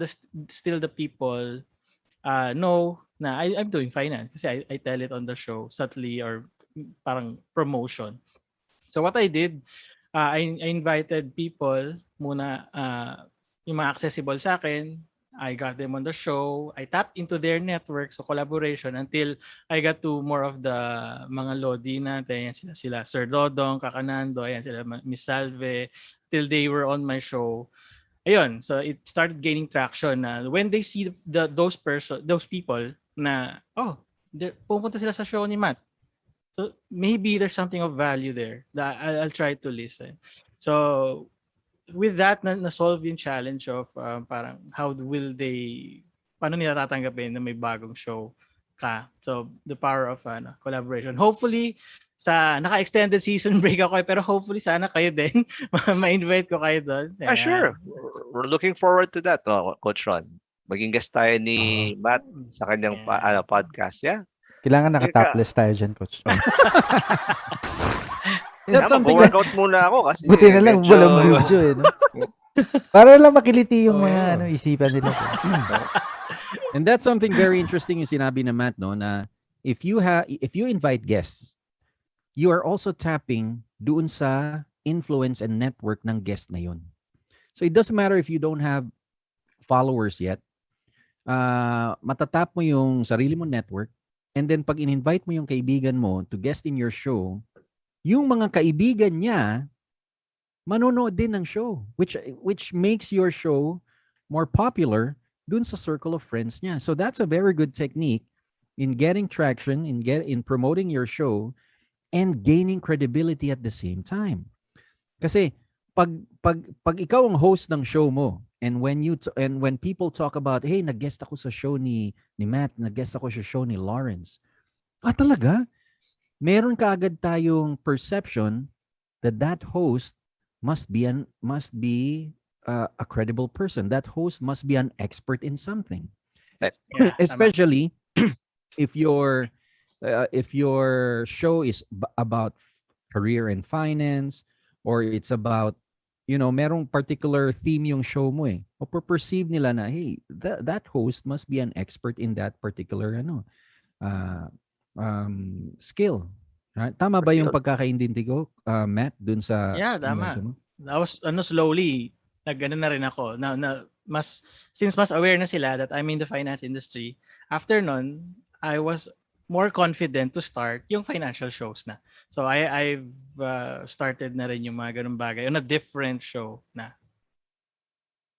still the people know na I'm doing finance kasi I tell it on the show subtly or parang promotion. So what I did, I invited people muna, yung mga accessible sa akin, I got them on the show. I tapped into their network, so collaboration until I got to more of the mga Lodi natin. Yan sila Sir Dodong, Kakanando, ayan sila Miss Salve, till they were on my show. Ayun, so it started gaining traction na when they see those people na pupunta sila sa show ni Matt. So maybe there's something of value there that I'll try to listen. So with that, na-solve yung challenge of parang paano nila tatanggapin na may bagong show ka. So the power of collaboration. Hopefully, sa naka-extended season break ako pero hopefully sana kayo din ma-invite ko kayo doon. Sure. We're looking forward to that, Coach Ron. Maging guest tayo ni Matt sa kanyang podcast. Yeah. Kailangan naka-topless tayo dyan, Coach. That's something that, workout muna ako kasi buti na lang, walang video eh. No? Para lang makiliti yung mga isipan nila. and that's something very interesting yung sinabi na Matt, no, na if you invite guests, you are also tapping doon sa influence and network ng guest na yun. So it doesn't matter if you don't have followers yet. Matatap mo yung sarili mo network, and then pag in-invite mo yung kaibigan mo to guest in your show, yung mga kaibigan niya manonood din ng show, which makes your show more popular dun sa circle of friends niya. So that's a very good technique in getting traction, in promoting your show and gaining credibility at the same time. Kasi pag ikaw ang host ng show mo, and when people talk about, hey, nag-guest ako sa show ni Matt, nag-guest ako sa show ni Lawrence. Talaga? Meron kaagad tayong perception that host must be a credible person. That host must be an expert in something. Yeah, especially if your show is about career and finance, or it's about, merong particular theme yung show mo eh. O perceive nila na, hey, that host must be an expert in that particular skill. Right? Tama ba yung pagkakaintindi ko, Matt, dun sa... Yeah, tama. I was slowly nag-ano na rin ako na since mas aware na sila that I'm in the finance industry. After nun, I was more confident to start yung financial shows na. So I've started na rin yung mga ganung bagay on a different show na.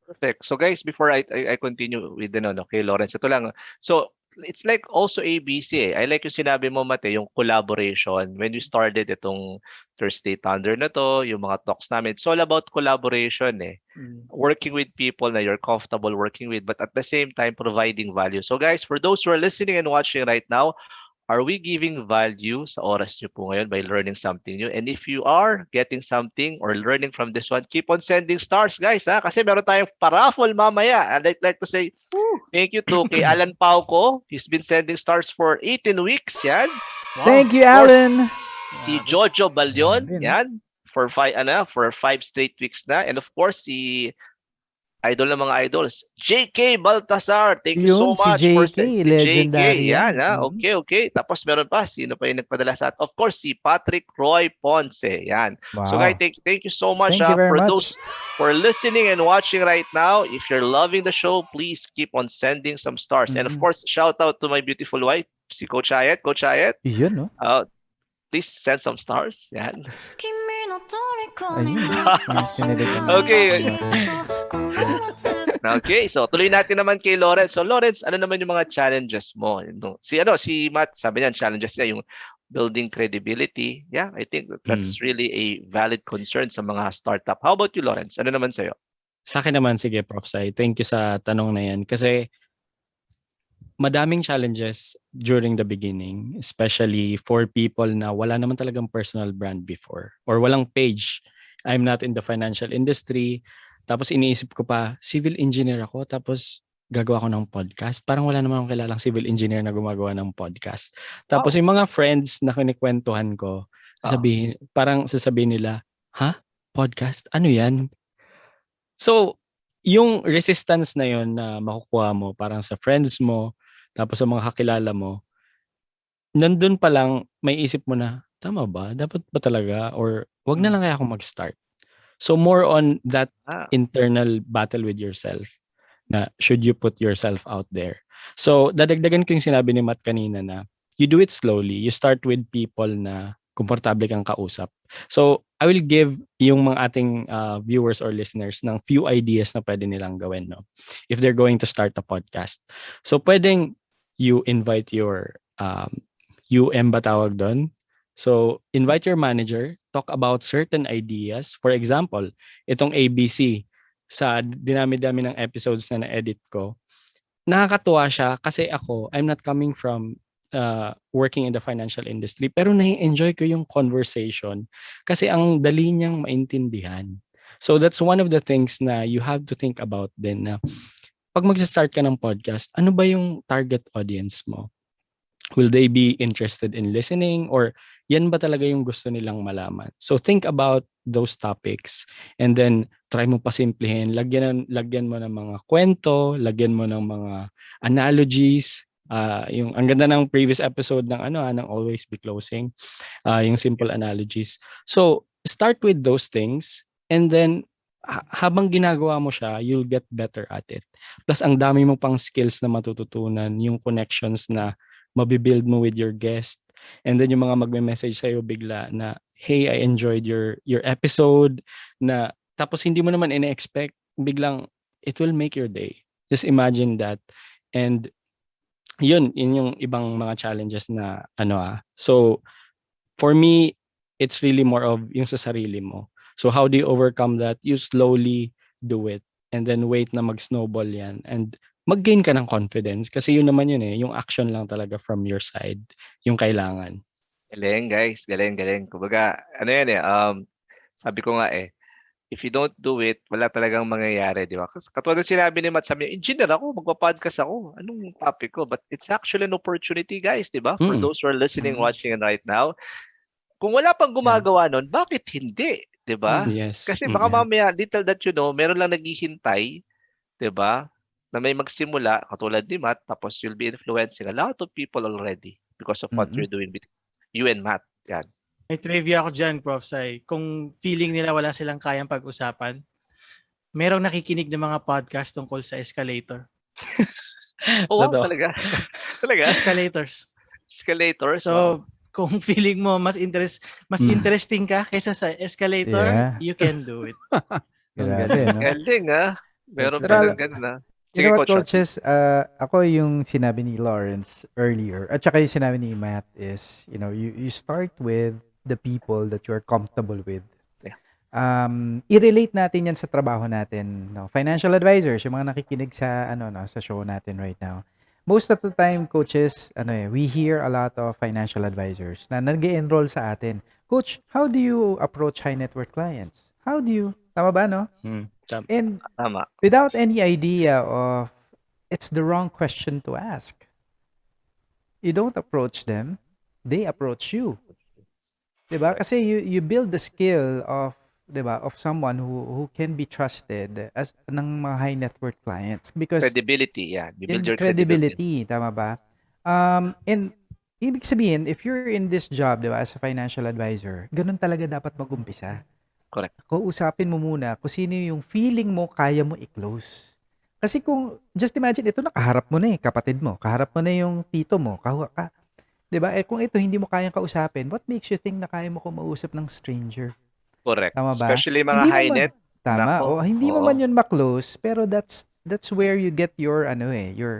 Perfect. So guys, before I continue with kay Lawrence, ito lang. So it's like also ABC. I like yung sinabi mo, Mate, yung collaboration. When you started itong Thursday Thunder na to, yung mga talks namin, it's all about collaboration eh. Working with people na you're comfortable working with, but at the same time, providing value. So guys, for those who are listening and watching right now, are we giving value sa oras nyo po ngayon by learning something new? And if you are getting something or learning from this one, keep on sending stars, guys. Kasi meron tayong paraffle mamaya. I'd like to say thank you to kay Alan Pauco. He's been sending stars for 18 weeks. Yan. Wow. Thank you, Alan. Si Jojo Balyon. Yan. For 5 straight weeks na. And of course, si idol ng mga idols, JK Baltasar. Thank you so much. Si JK, legendary. Yan, okay. Tapos meron pa, sino pa yung nagpadala sa atin? Of course, si Patrick Roy Ponce. Yan. Wow. So guys, thank you so much for those who are listening and watching right now. If you're loving the show, please keep on sending some stars. And of course, shout out to my beautiful wife, si Coach Ayet. Coach Ayet. Yun, no? Please send some stars. Yan. Okay, so tuloy natin naman kay Lawrence. So Lawrence, ano naman yung mga challenges mo? Si Matt, sabi niya, challenges niya yung building credibility. Yeah, I think that's really a valid concern sa mga startup. How about you, Lawrence? Ano naman sa'yo? Sa akin naman, sige, Prof. Sai. Thank you sa tanong na yan. Kasi madaming challenges during the beginning, especially for people na wala naman talagang personal brand before or walang page. I'm not in the financial industry. Tapos iniisip ko pa, civil engineer ako, tapos gagawa ko ng podcast. Parang wala naman akong kilalang civil engineer na gumagawa ng podcast. Tapos yung mga friends na kinikwentuhan ko, sasabihin nila, podcast? Ano yan? So, yung resistance na yun na makukuha mo parang sa friends mo, tapos sa mga kakilala mo, nandun pa lang may isip mo na, tama ba? Dapat ba talaga? Or wag na lang kaya ako mag-start. So more on that internal battle with yourself na should you put yourself out there. So, dadagdagan ko yung sinabi ni Matt kanina na you do it slowly. You start with people na komportable kang kausap. So, I will give yung mga ating viewers or listeners ng few ideas na pwede nilang gawin, no? If they're going to start a podcast. So, pwedeng you invite your UM ba tawag doon? So, invite your manager, talk about certain ideas. For example, itong ABC, sa dinami-dami ng episodes na na-edit ko, nakakatuwa siya kasi ako, I'm not coming from working in the financial industry, pero nai-enjoy ko yung conversation kasi ang dali niyang maintindihan. So that's one of the things na you have to think about din na pag magsa-start ka ng podcast, ano ba yung target audience mo? Will they be interested in listening or yan ba talaga yung gusto nilang malaman? So think about those topics and then try mo pasimplihin, lagyan mo ng mga kwento, lagyan mo ng mga analogies. Yung ang ganda ng previous episode ng ng Always Be Closing, yung simple analogies. So start with those things and then habang ginagawa mo siya, you'll get better at it. Plus ang dami mo pang skills na matututunan, yung connections na mabibuild mo with your guest, and then yung mga magme-message sa'yo bigla na, hey, I enjoyed your episode, na tapos hindi mo naman ina-expect, biglang it will make your day. Just imagine that. And yun yung ibang mga challenges na So for me, it's really more of yung sa sarili mo. So how do you overcome that? You slowly do it and then wait na mag-snowball yan and mag-gain ka ng confidence kasi yun naman yun yung action lang talaga from your side, yung kailangan. Galing guys, galing. Kumbaga, sabi ko nga if you don't do it, wala talagang mangyayari, di ba? Kasi katulad ng sinabi ni Matt, sabi niya, engineer ako, magpa-podcast ako. Anong topic ko? But it's actually an opportunity, guys, di ba? For those who are listening, watching, and right now, kung wala pang gumagawa nun, bakit hindi? Di ba? Yes. Kasi baka mamaya, little that you know, meron lang naghihintay, di ba? Na may magsimula, katulad ni Matt, tapos you'll be influencing a lot of people already because of what you're doing with you and Matt. Yan. May trivia ako dyan, Prof. Sai. Kung feeling nila wala silang kayang pag-usapan, merong nakikinig ng mga podcast tungkol sa escalator. Oh, wow, talaga. Talaga? Escalators. So, wow. kung feeling mo mas interesting ka kaysa sa escalator, you can do it. Grabe, no? Galing, Meron Pero ganun, You Sige, know what, Coach. coaches? Ako yung sinabi ni Lawrence earlier, at saka yung sinabi ni Matt is, you start with the people that you're comfortable with. Yeah. I-relate natin yan sa trabaho natin. No? Financial advisors, yung mga nakikinig sa, sa show natin right now. Most of the time, coaches, we hear a lot of financial advisors na nag-enroll sa atin. Coach, how do you approach high net worth clients? How do you? Tama ba, no? And Tama. without any idea of, it's the wrong question to ask. You don't approach them, they approach you. Diba? Kasi you build the skill of, diba, of someone who can be trusted as ng mga high net worth clients because Credibility, yeah. You build yung your credibility. tama ba? And ibig sabihin, if you're in this job, diba, as a financial advisor, ganun talaga dapat mag-umpisa. Correct. Kausapin mo muna kung sino yung feeling mo kaya mo i-close. Kasi kung, just imagine, ito nakaharap mo na kapatid mo, kaharap mo na yung tito mo, diba? Kung ito hindi mo kayang kausapin, what makes you think na kaya mo kumausap ng stranger? Correct. Tama ba? Especially mga Hindi high mo man- net. Tama. Nako, Hindi mo oo. man yun ma-close, pero that's where you get your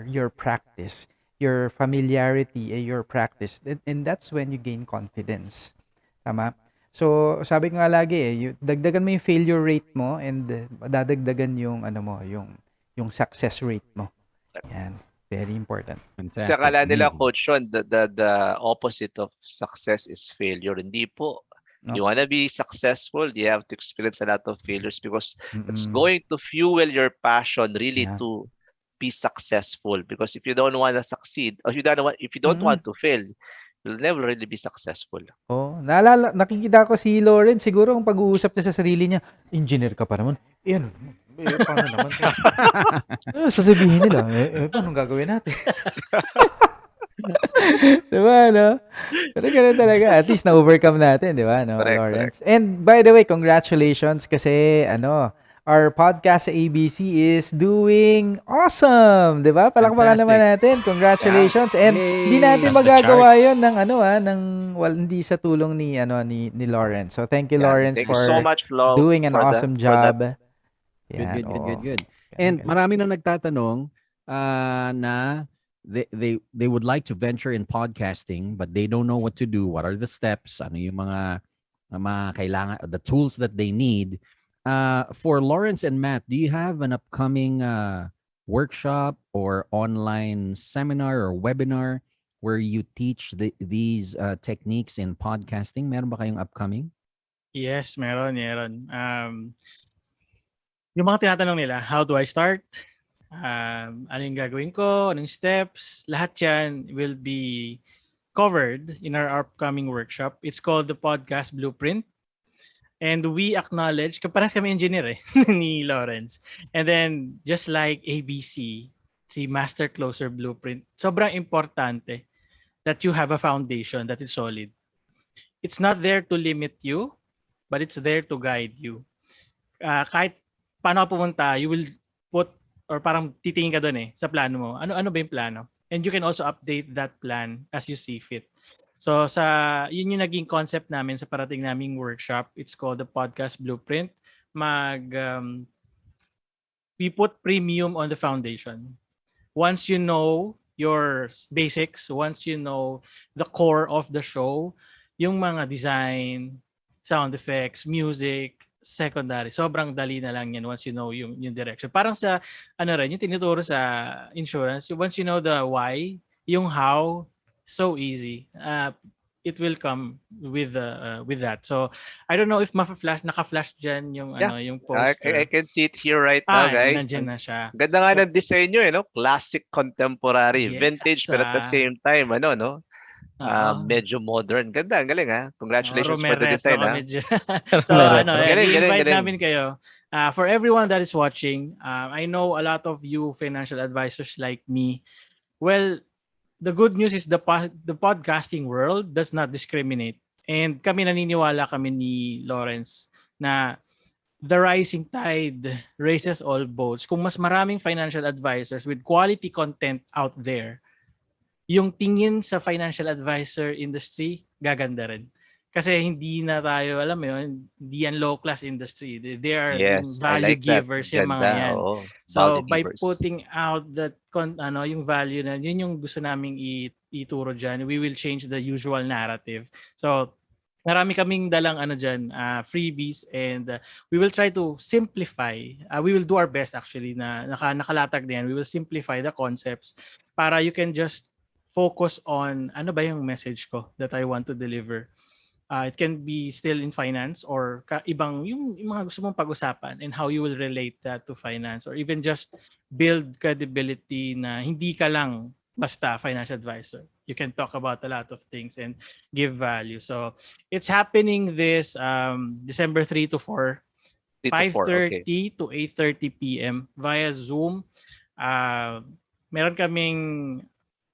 your practice, your familiarity, your practice. And that's when you gain confidence. Tama? So, sabi ko nga lagi dagdagan mo yung failure rate mo and dadagdagan yung yung success rate mo. Yan. Very important. Fantastic. Kala nila, Amazing. Coach Sean, the opposite of success is failure. Hindi po. No. You want to be successful, you have to experience a lot of failures because it's Mm-mm. going to fuel your passion really Yeah. to be successful. Because if you don't want to succeed, or if you don't want to fail, you'll never really be successful. Oh, nakikita ko si Lauren, siguro ang pag-uusap niya sa sarili niya, engineer ka pa naman. Paano naman? Sasabihin nila, paano gagawin natin? Diba, no? Pero ganun talaga. At least na-overcome natin, di ba, no, Correct, Lawrence? And by the way, congratulations kasi, our podcast sa ABC is doing awesome, 'di ba? Palakpakan naman natin. Congratulations. And hindi natin That's the magagawa charts. 'yon ng hindi sa tulong ni Lawrence. So thank you, Yeah. Lawrence, Thank you so for much, Flo, doing an for awesome for that. job. Good, Yan, good, good, good, oo. good. Galing, And galing. marami na nagtatanong na they would like to venture in podcasting but they don't know what to do. What are the steps? Ano yung mga kailangan, the tools that they need? For Lawrence and Matt, do you have an upcoming workshop or online seminar or webinar where you teach these techniques in podcasting? Meron ba kayong upcoming? Yes, meron. Yung mga tinatanong nila, how do I start? Ano yung gagawin ko? Anong steps? Lahat yan will be covered in our upcoming workshop. It's called the Podcast Blueprint. And we acknowledge, parehas kami engineer ni Lawrence. And then, just like ABC, si Master Closer Blueprint, sobrang importante that you have a foundation that is solid. It's not there to limit you, but it's there to guide you. Kahit paano ka pumunta, you will put, or parang titingin ka doon sa plano mo. Ano ba yung plano? And you can also update that plan as you see fit. So yun yung naging concept namin sa parating naming workshop. It's called the Podcast Blueprint. We put premium on the foundation. Once you know your basics, once you know the core of the show, yung mga design, sound effects, music, secondary, sobrang dali na lang yan once you know yung direction. Parang sa yung tinuturo sa insurance, once you know the why, yung how, so easy. It will come with that. So I don't know if naka-flash diyan yung yung poster. I can see it here right now, guys. Nandiyan na siya. Ganda nga ng design nyo, no? Classic, contemporary, Yes, vintage, but at the same time, no? Medyo modern. Ganda, ang galing, ha? Congratulations for the design, ha? So, Galing. i-invite namin kayo. For everyone that is watching, I know a lot of you financial advisors like me. Well, the good news is the podcasting world does not discriminate. And naniniwala kami ni Lawrence na the rising tide raises all boats. Kung mas maraming financial advisors with quality content out there, yung tingin sa financial advisor industry, gaganda rin. Kasi hindi na tayo, alam mo yun, hindi yan low-class industry. They are Yes, value I like givers that. yung mga yan. So, by givers. putting out that yung value na, yun yung gusto naming ituro dyan, we will change the usual narrative. So, marami kaming dalang dyan, freebies, and we will try to simplify. We will do our best actually na nakalatag na yan. We will simplify the concepts para you can just focus on ano ba yung message ko that I want to deliver. It can be still in finance or ibang yung mga gusto mong pag-usapan and how you will relate that to finance, or even just build credibility na hindi ka lang basta financial advisor. You can talk about a lot of things and give value. So it's happening this December 3 to 4, 5:30 to 8:30 p.m. via Zoom. Meron kaming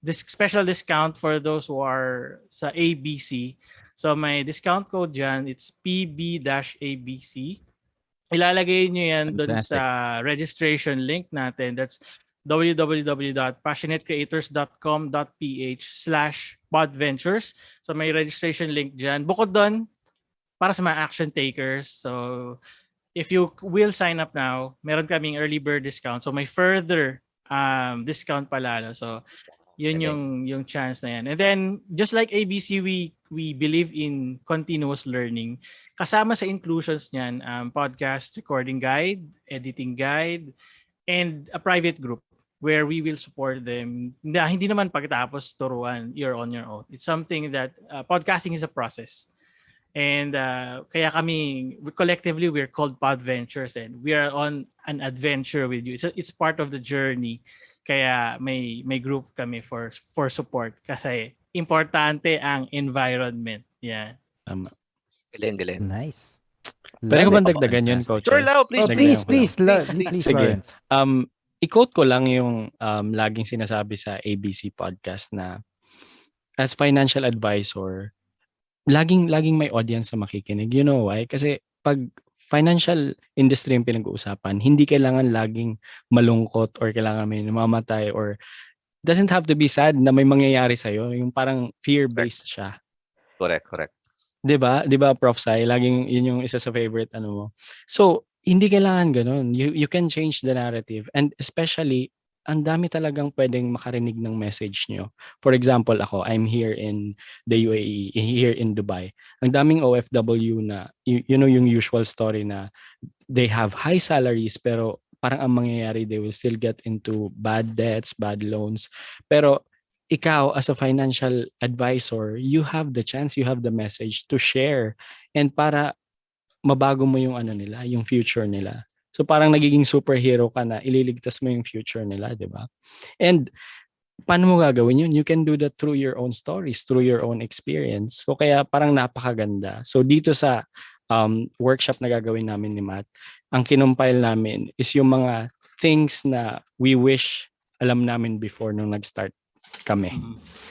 this special discount for those who are sa ABC. So may discount code dyan. It's PB-ABC. Ilalagay nyo yan dun sa registration link natin. That's www.passionatecreators.com.ph/podventures. So may registration link dyan. Bukod dun, para sa mga action takers. So if you will sign up now, meron kaming early bird discount. So may further discount palalo. So yun yung chance na yan. And then, just like ABC, we believe in continuous learning. Kasama sa inclusions niyan, podcast recording guide, editing guide, and a private group where we will support them. Hindi naman pagkatapos turuan, you're on your own. It's something that podcasting is a process. And kaya kami, collectively, we're called Podventures, and we are on an adventure with you. It's part of the journey. Kaya may group kami for support kasi importante ang environment. Yeah. Galing. Nice. Pwede ko bang dagdagan yun, coaches? Sure, Lau, please. Please, Sige. Lawrence. I-quote ko lang yung laging sinasabi sa ABC podcast na as financial advisor, laging may audience na makikinig. You know why? Kasi pag financial industry yung pinag-uusapan. Hindi kailangan laging malungkot or kailangan may namamatay or doesn't have to be sad na may mangyayari sa'yo. Yung parang fear-based siya. Correct. 'Di ba? 'Di ba, Prof. Sai? Laging yun yung isa sa favorite ano mo. So, hindi kailangan ganun. You can change the narrative. And especially, ang dami talagang pwedeng makarinig ng message nyo. For example, ako, I'm here in the UAE, here in Dubai. Ang daming OFW na, you know yung usual story na they have high salaries pero parang ang mangyayari, they will still get into bad debts, bad loans. Pero ikaw as a financial advisor, you have the chance, you have the message to share and para mabago mo yung ano nila, yung future nila. So parang nagiging superhero ka na ililigtas mo yung future nila, 'di ba? And paano mo gagawin yun? You can do that through your own stories, through your own experience. So kaya parang napakaganda. So dito sa workshop na gagawin namin ni Matt, ang kinumpile namin is yung mga things na we wish alam namin before nung nag-start kami.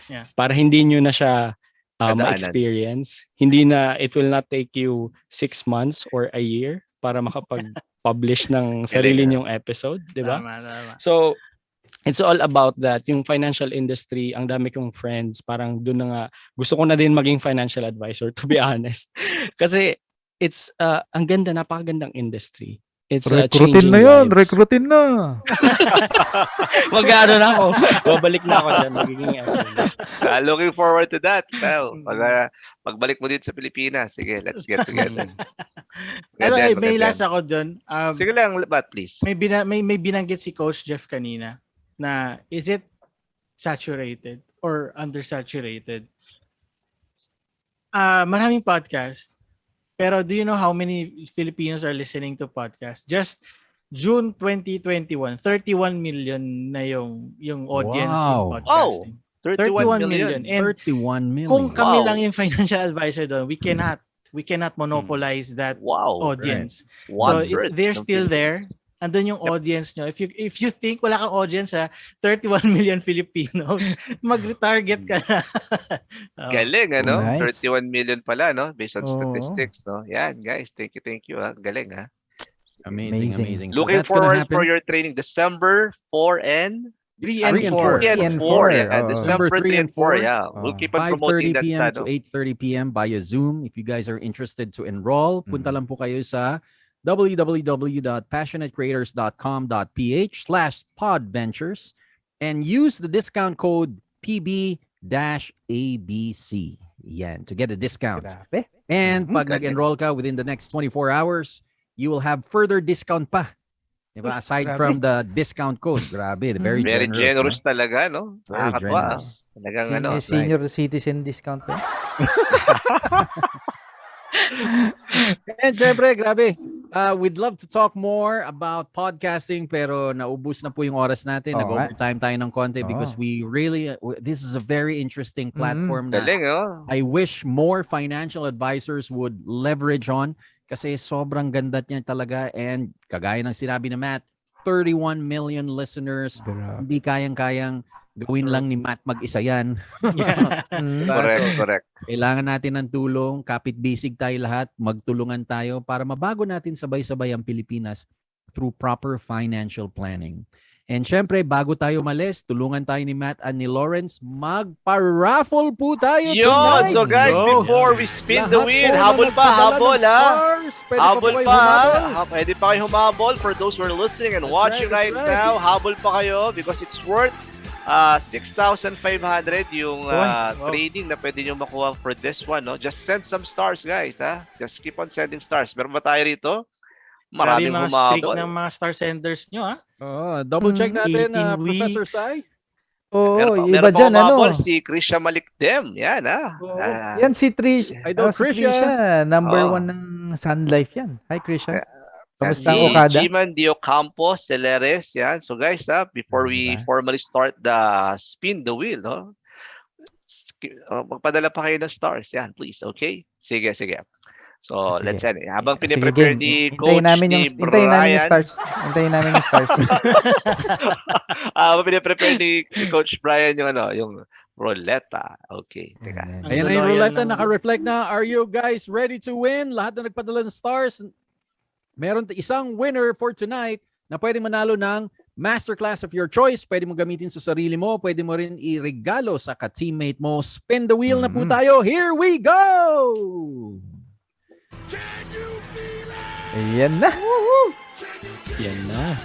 Yes. Para hindi nyo na siya Dadaanan. ma-experience. Hindi na, it will not take you 6 months or a year para makapag-publish ng sarili nyong episode, di ba? Tama. So, it's all about that. Yung financial industry, ang dami kong friends, parang doon na nga, gusto ko na din maging financial advisor, to be honest. Kasi, it's, ang ganda, napakagandang industry. It's Recruitin changing na yan, lives. recruitin na. Mag-ano na ako. Babalik na ako dyan. Magiging Looking forward to that. Well, pagbalik mo dito sa Pilipinas, sige, let's get together. May Maganda last yan. ako dun. Sige lang, Matt, please. May binanggit si Coach Jeff kanina na is it saturated or undersaturated? Maraming podcast. Pero do you know how many Filipinos are listening to podcast? Just June 2021, 31 million na yung audience in Wow. podcasting. 31 million. And 31 million. kung kami Wow. lang yung financial advisor doon, we cannot monopolize that Wow. audience. One So they're still there. Andun yung audience nyo. If you think wala kang audience 31 million Filipinos, mag-retarget ka na. Galing, ano? Nice. 31 million pala, no? Based on Oo. statistics, no? Yan, guys. Thank you. Galing, ha? Amazing. So Looking that's gonna forward for happen. your training December 4 and 3 and 4. 3 and 4. Yeah, December 3 and 4. Yeah, we'll keep on promoting 5:30 that. p.m. to Ano? 8:30 p.m. via Zoom. If you guys are interested to enroll, punta lang po kayo sa www.passionatecreators.com.ph/podventures and use the discount code PB-ABC. Yan, to get a discount. Grabe. And pag Galing. nag-enroll ka within the next 24 hours, you will have further discount pa. Diba? Aside Grabe. from the discount code. Grabe, very Very generous. generous talaga, no? Very Nakakatuwa. generous. Talagang Senior, ano. senior citizen discount ba? And syempre, grabe. We'd love to talk more about podcasting pero naubos na po yung oras natin. Oo Nag-overtime tayo ng konti because Oo. we really, this is a very interesting platform na Galing, oh. I wish more financial advisors would leverage on kasi sobrang ganda niya talaga and kagaya ng sinabi ni Matt, 31 million listeners. Grabe. Hindi kayang-kayang gawin lang ni Matt mag-isa yan. Mm. Diba? So, Correct. kailangan natin ng tulong, kapit-bisig tayo lahat, magtulungan tayo para mabago natin sabay-sabay ang Pilipinas through proper financial planning. And syempre, bago tayo umalis, tulungan tayo ni Matt and ni Lawrence, magpa-raffle po tayo Yun! tonight. So guys, Go. before we spin the Lahat wheel, po na habol pa, nagpadala habol ng ha! stars, pwede Habol po kayo pa, humabol. pwede pa kayo humabol for those who are listening and That's watching right, right, that's right. now. Habol pa kayo because it's worth 6,500 yung Wow. trading na pwede nyo makuha for this one. No? Just send some stars, guys. Ha? Just keep on sending stars. Meron ba tayo rito? Maraming mga streak humabol. ng mga star senders nyo, ha? Double check natin, 18 Professor weeks. Sai. Oo, Meron iba pa dyan, humabol, ano? si Krisha Malikdem. Yan, ha? Oo. Yan si Trish. Idol Si Krisha. Trisha, number Oo. 1 ng Sun Life yan. Hi, Krisha. Kamusta si ang Okada? Jiman Diocampo Celeres, yan. So guys, before we Diba? formally start the spin the wheel, no? Magpadala pa kayo ng stars, yan, please, okay? Sige. So, Sige. let's end. Habang Sige, piniprepare game. ni Hintayin Coach namin ni hintayin namin yung Brian, stars. Hintayin namin yung stars. habang piniprepare ni Coach Brian yung roleta. Okay, teka. Ayan. Ayan na yung Loyal roulette, ng- naka-reflect na. Are you guys ready to win? Lahat na nagpadala ng stars, meron isang winner for tonight na pwede manalo ng masterclass of your choice. Pwede mo gamitin sa sarili mo. Pwede mo rin iregalo sa ka-teammate mo. Spin the wheel na po tayo. Here we go! Ayan na. Yan na.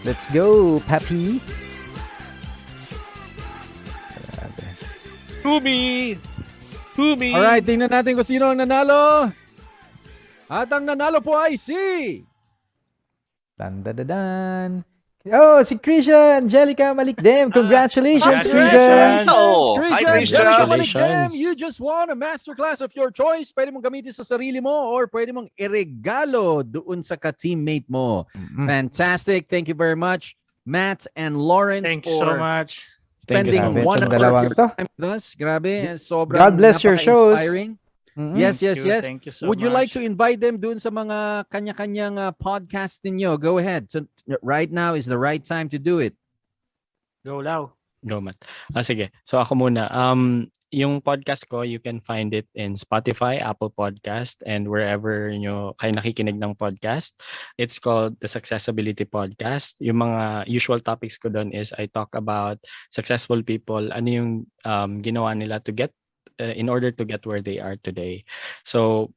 Let's go, Papi. Grabe. Humi! Alright, tingnan natin kung sino ang nanalo. At ang nanalo po ay si... Dandadadan. Oh, si Krisha Angelica Malikdem. Congratulations, Congratulations. Krisha. Oh, hi, Krisha, Krisha. Angelica Malikdem, Congratulations. you just won a masterclass of your choice. Pwede mong gamitin sa sarili mo or pwede mong iregalo doon sa ka-teammate mo. Fantastic. Thank you very much, Matt and Lawrence, Thank you for so much. Thank you spending so much. 1 Itong hour dalawang of to. your time with us. Grabe. Sobrang God bless your shows. napaka-inspiring. Mm-mm. Yes, yes, Thank you. yes. Thank you so Would you like much. to invite them doon sa mga kanya-kanyang podcast ninyo? Go ahead. So, right now is the right time to do it. Go Lau. Go, Matt. Sige. So ako muna. Yung podcast ko, you can find it in Spotify, Apple Podcast, and wherever nyo kayo nakikinig ng podcast. It's called the Successability Podcast. Yung mga usual topics ko doon is I talk about successful people, ano yung ginawa nila to get in order to get where they are today. So,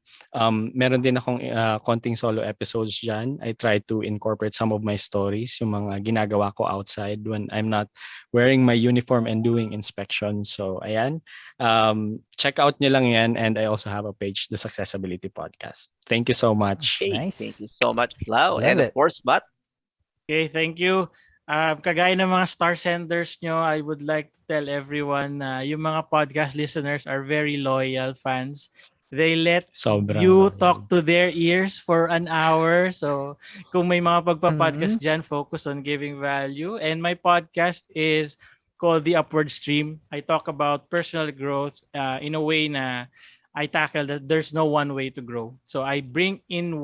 meron din akong konting solo episodes dyan. I try to incorporate some of my stories, yung mga ginagawa ko outside when I'm not wearing my uniform and doing inspections. So, ayan. Check out nyo lang yan. And I also have a page, The Successability Podcast. Thank you so much. Hey, Nice. Thank you so much, Lau. Love And it. of course, Matt. Okay, thank you. Kagaya ng mga star senders nyo, I would like to tell everyone na yung mga podcast listeners are very loyal fans. They let Sobrang you loyal. talk to their ears for an hour. So, kung may mga pagpa-podcast dyan, focus on giving value. And my podcast is called The Upward Stream. I talk about personal growth in a way na I tackle that there's no one way to grow. So, I bring in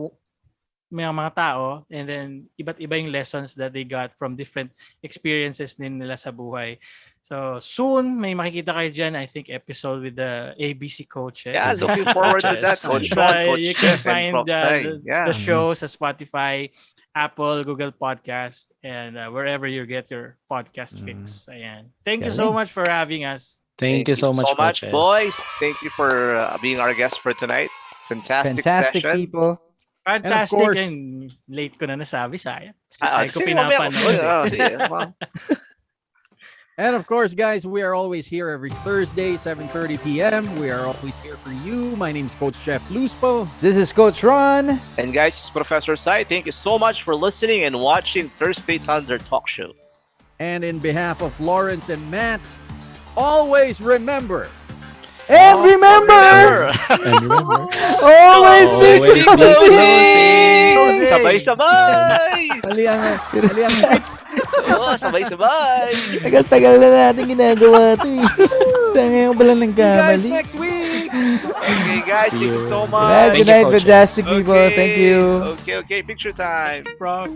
mga tao and then iba't iba yung lessons that they got from different experiences din nila sa buhay. So soon may makikita kayo dyan, I think episode with the ABC coaches. Yeah, looking forward to that. Yes. Coach So, Sean, Coach you can Jeff, and find Prof. Tay. the show sa Spotify, Apple, Google Podcast, and wherever you get your podcast fix. Ayan. Thank you so Galing. much for having us. Thank you so much, coaches. boys. Thank you for being our guest for tonight. Fantastic session. people. Fantastic. course- And late ko na nasabi, sayang. Ah, Ay, ko sige, mamaya. pinapanood eh. Oh, sige. Well, And of course, guys, we are always here every Thursday, 7:30 p.m. We are always here for you. My name's Coach Jeff Luspo. This is Coach Ron. And guys, it's Professor Sai. Thank you so much for listening and watching Thursday Thunder Talk Show. And in behalf of Lawrence and Matt, always remember, And remember, And remember, always be always be closing. Sabay-sabay! aliang Oo, sabay-sabay! Tagal-tagal na natin ginagawa ito eh. Ngayon pala guys nagkamali. next week. Okay, guys, thank you so Good much. night, Thank you, good night, Coach. majestic people. Thank you. Okay, picture time. Prof.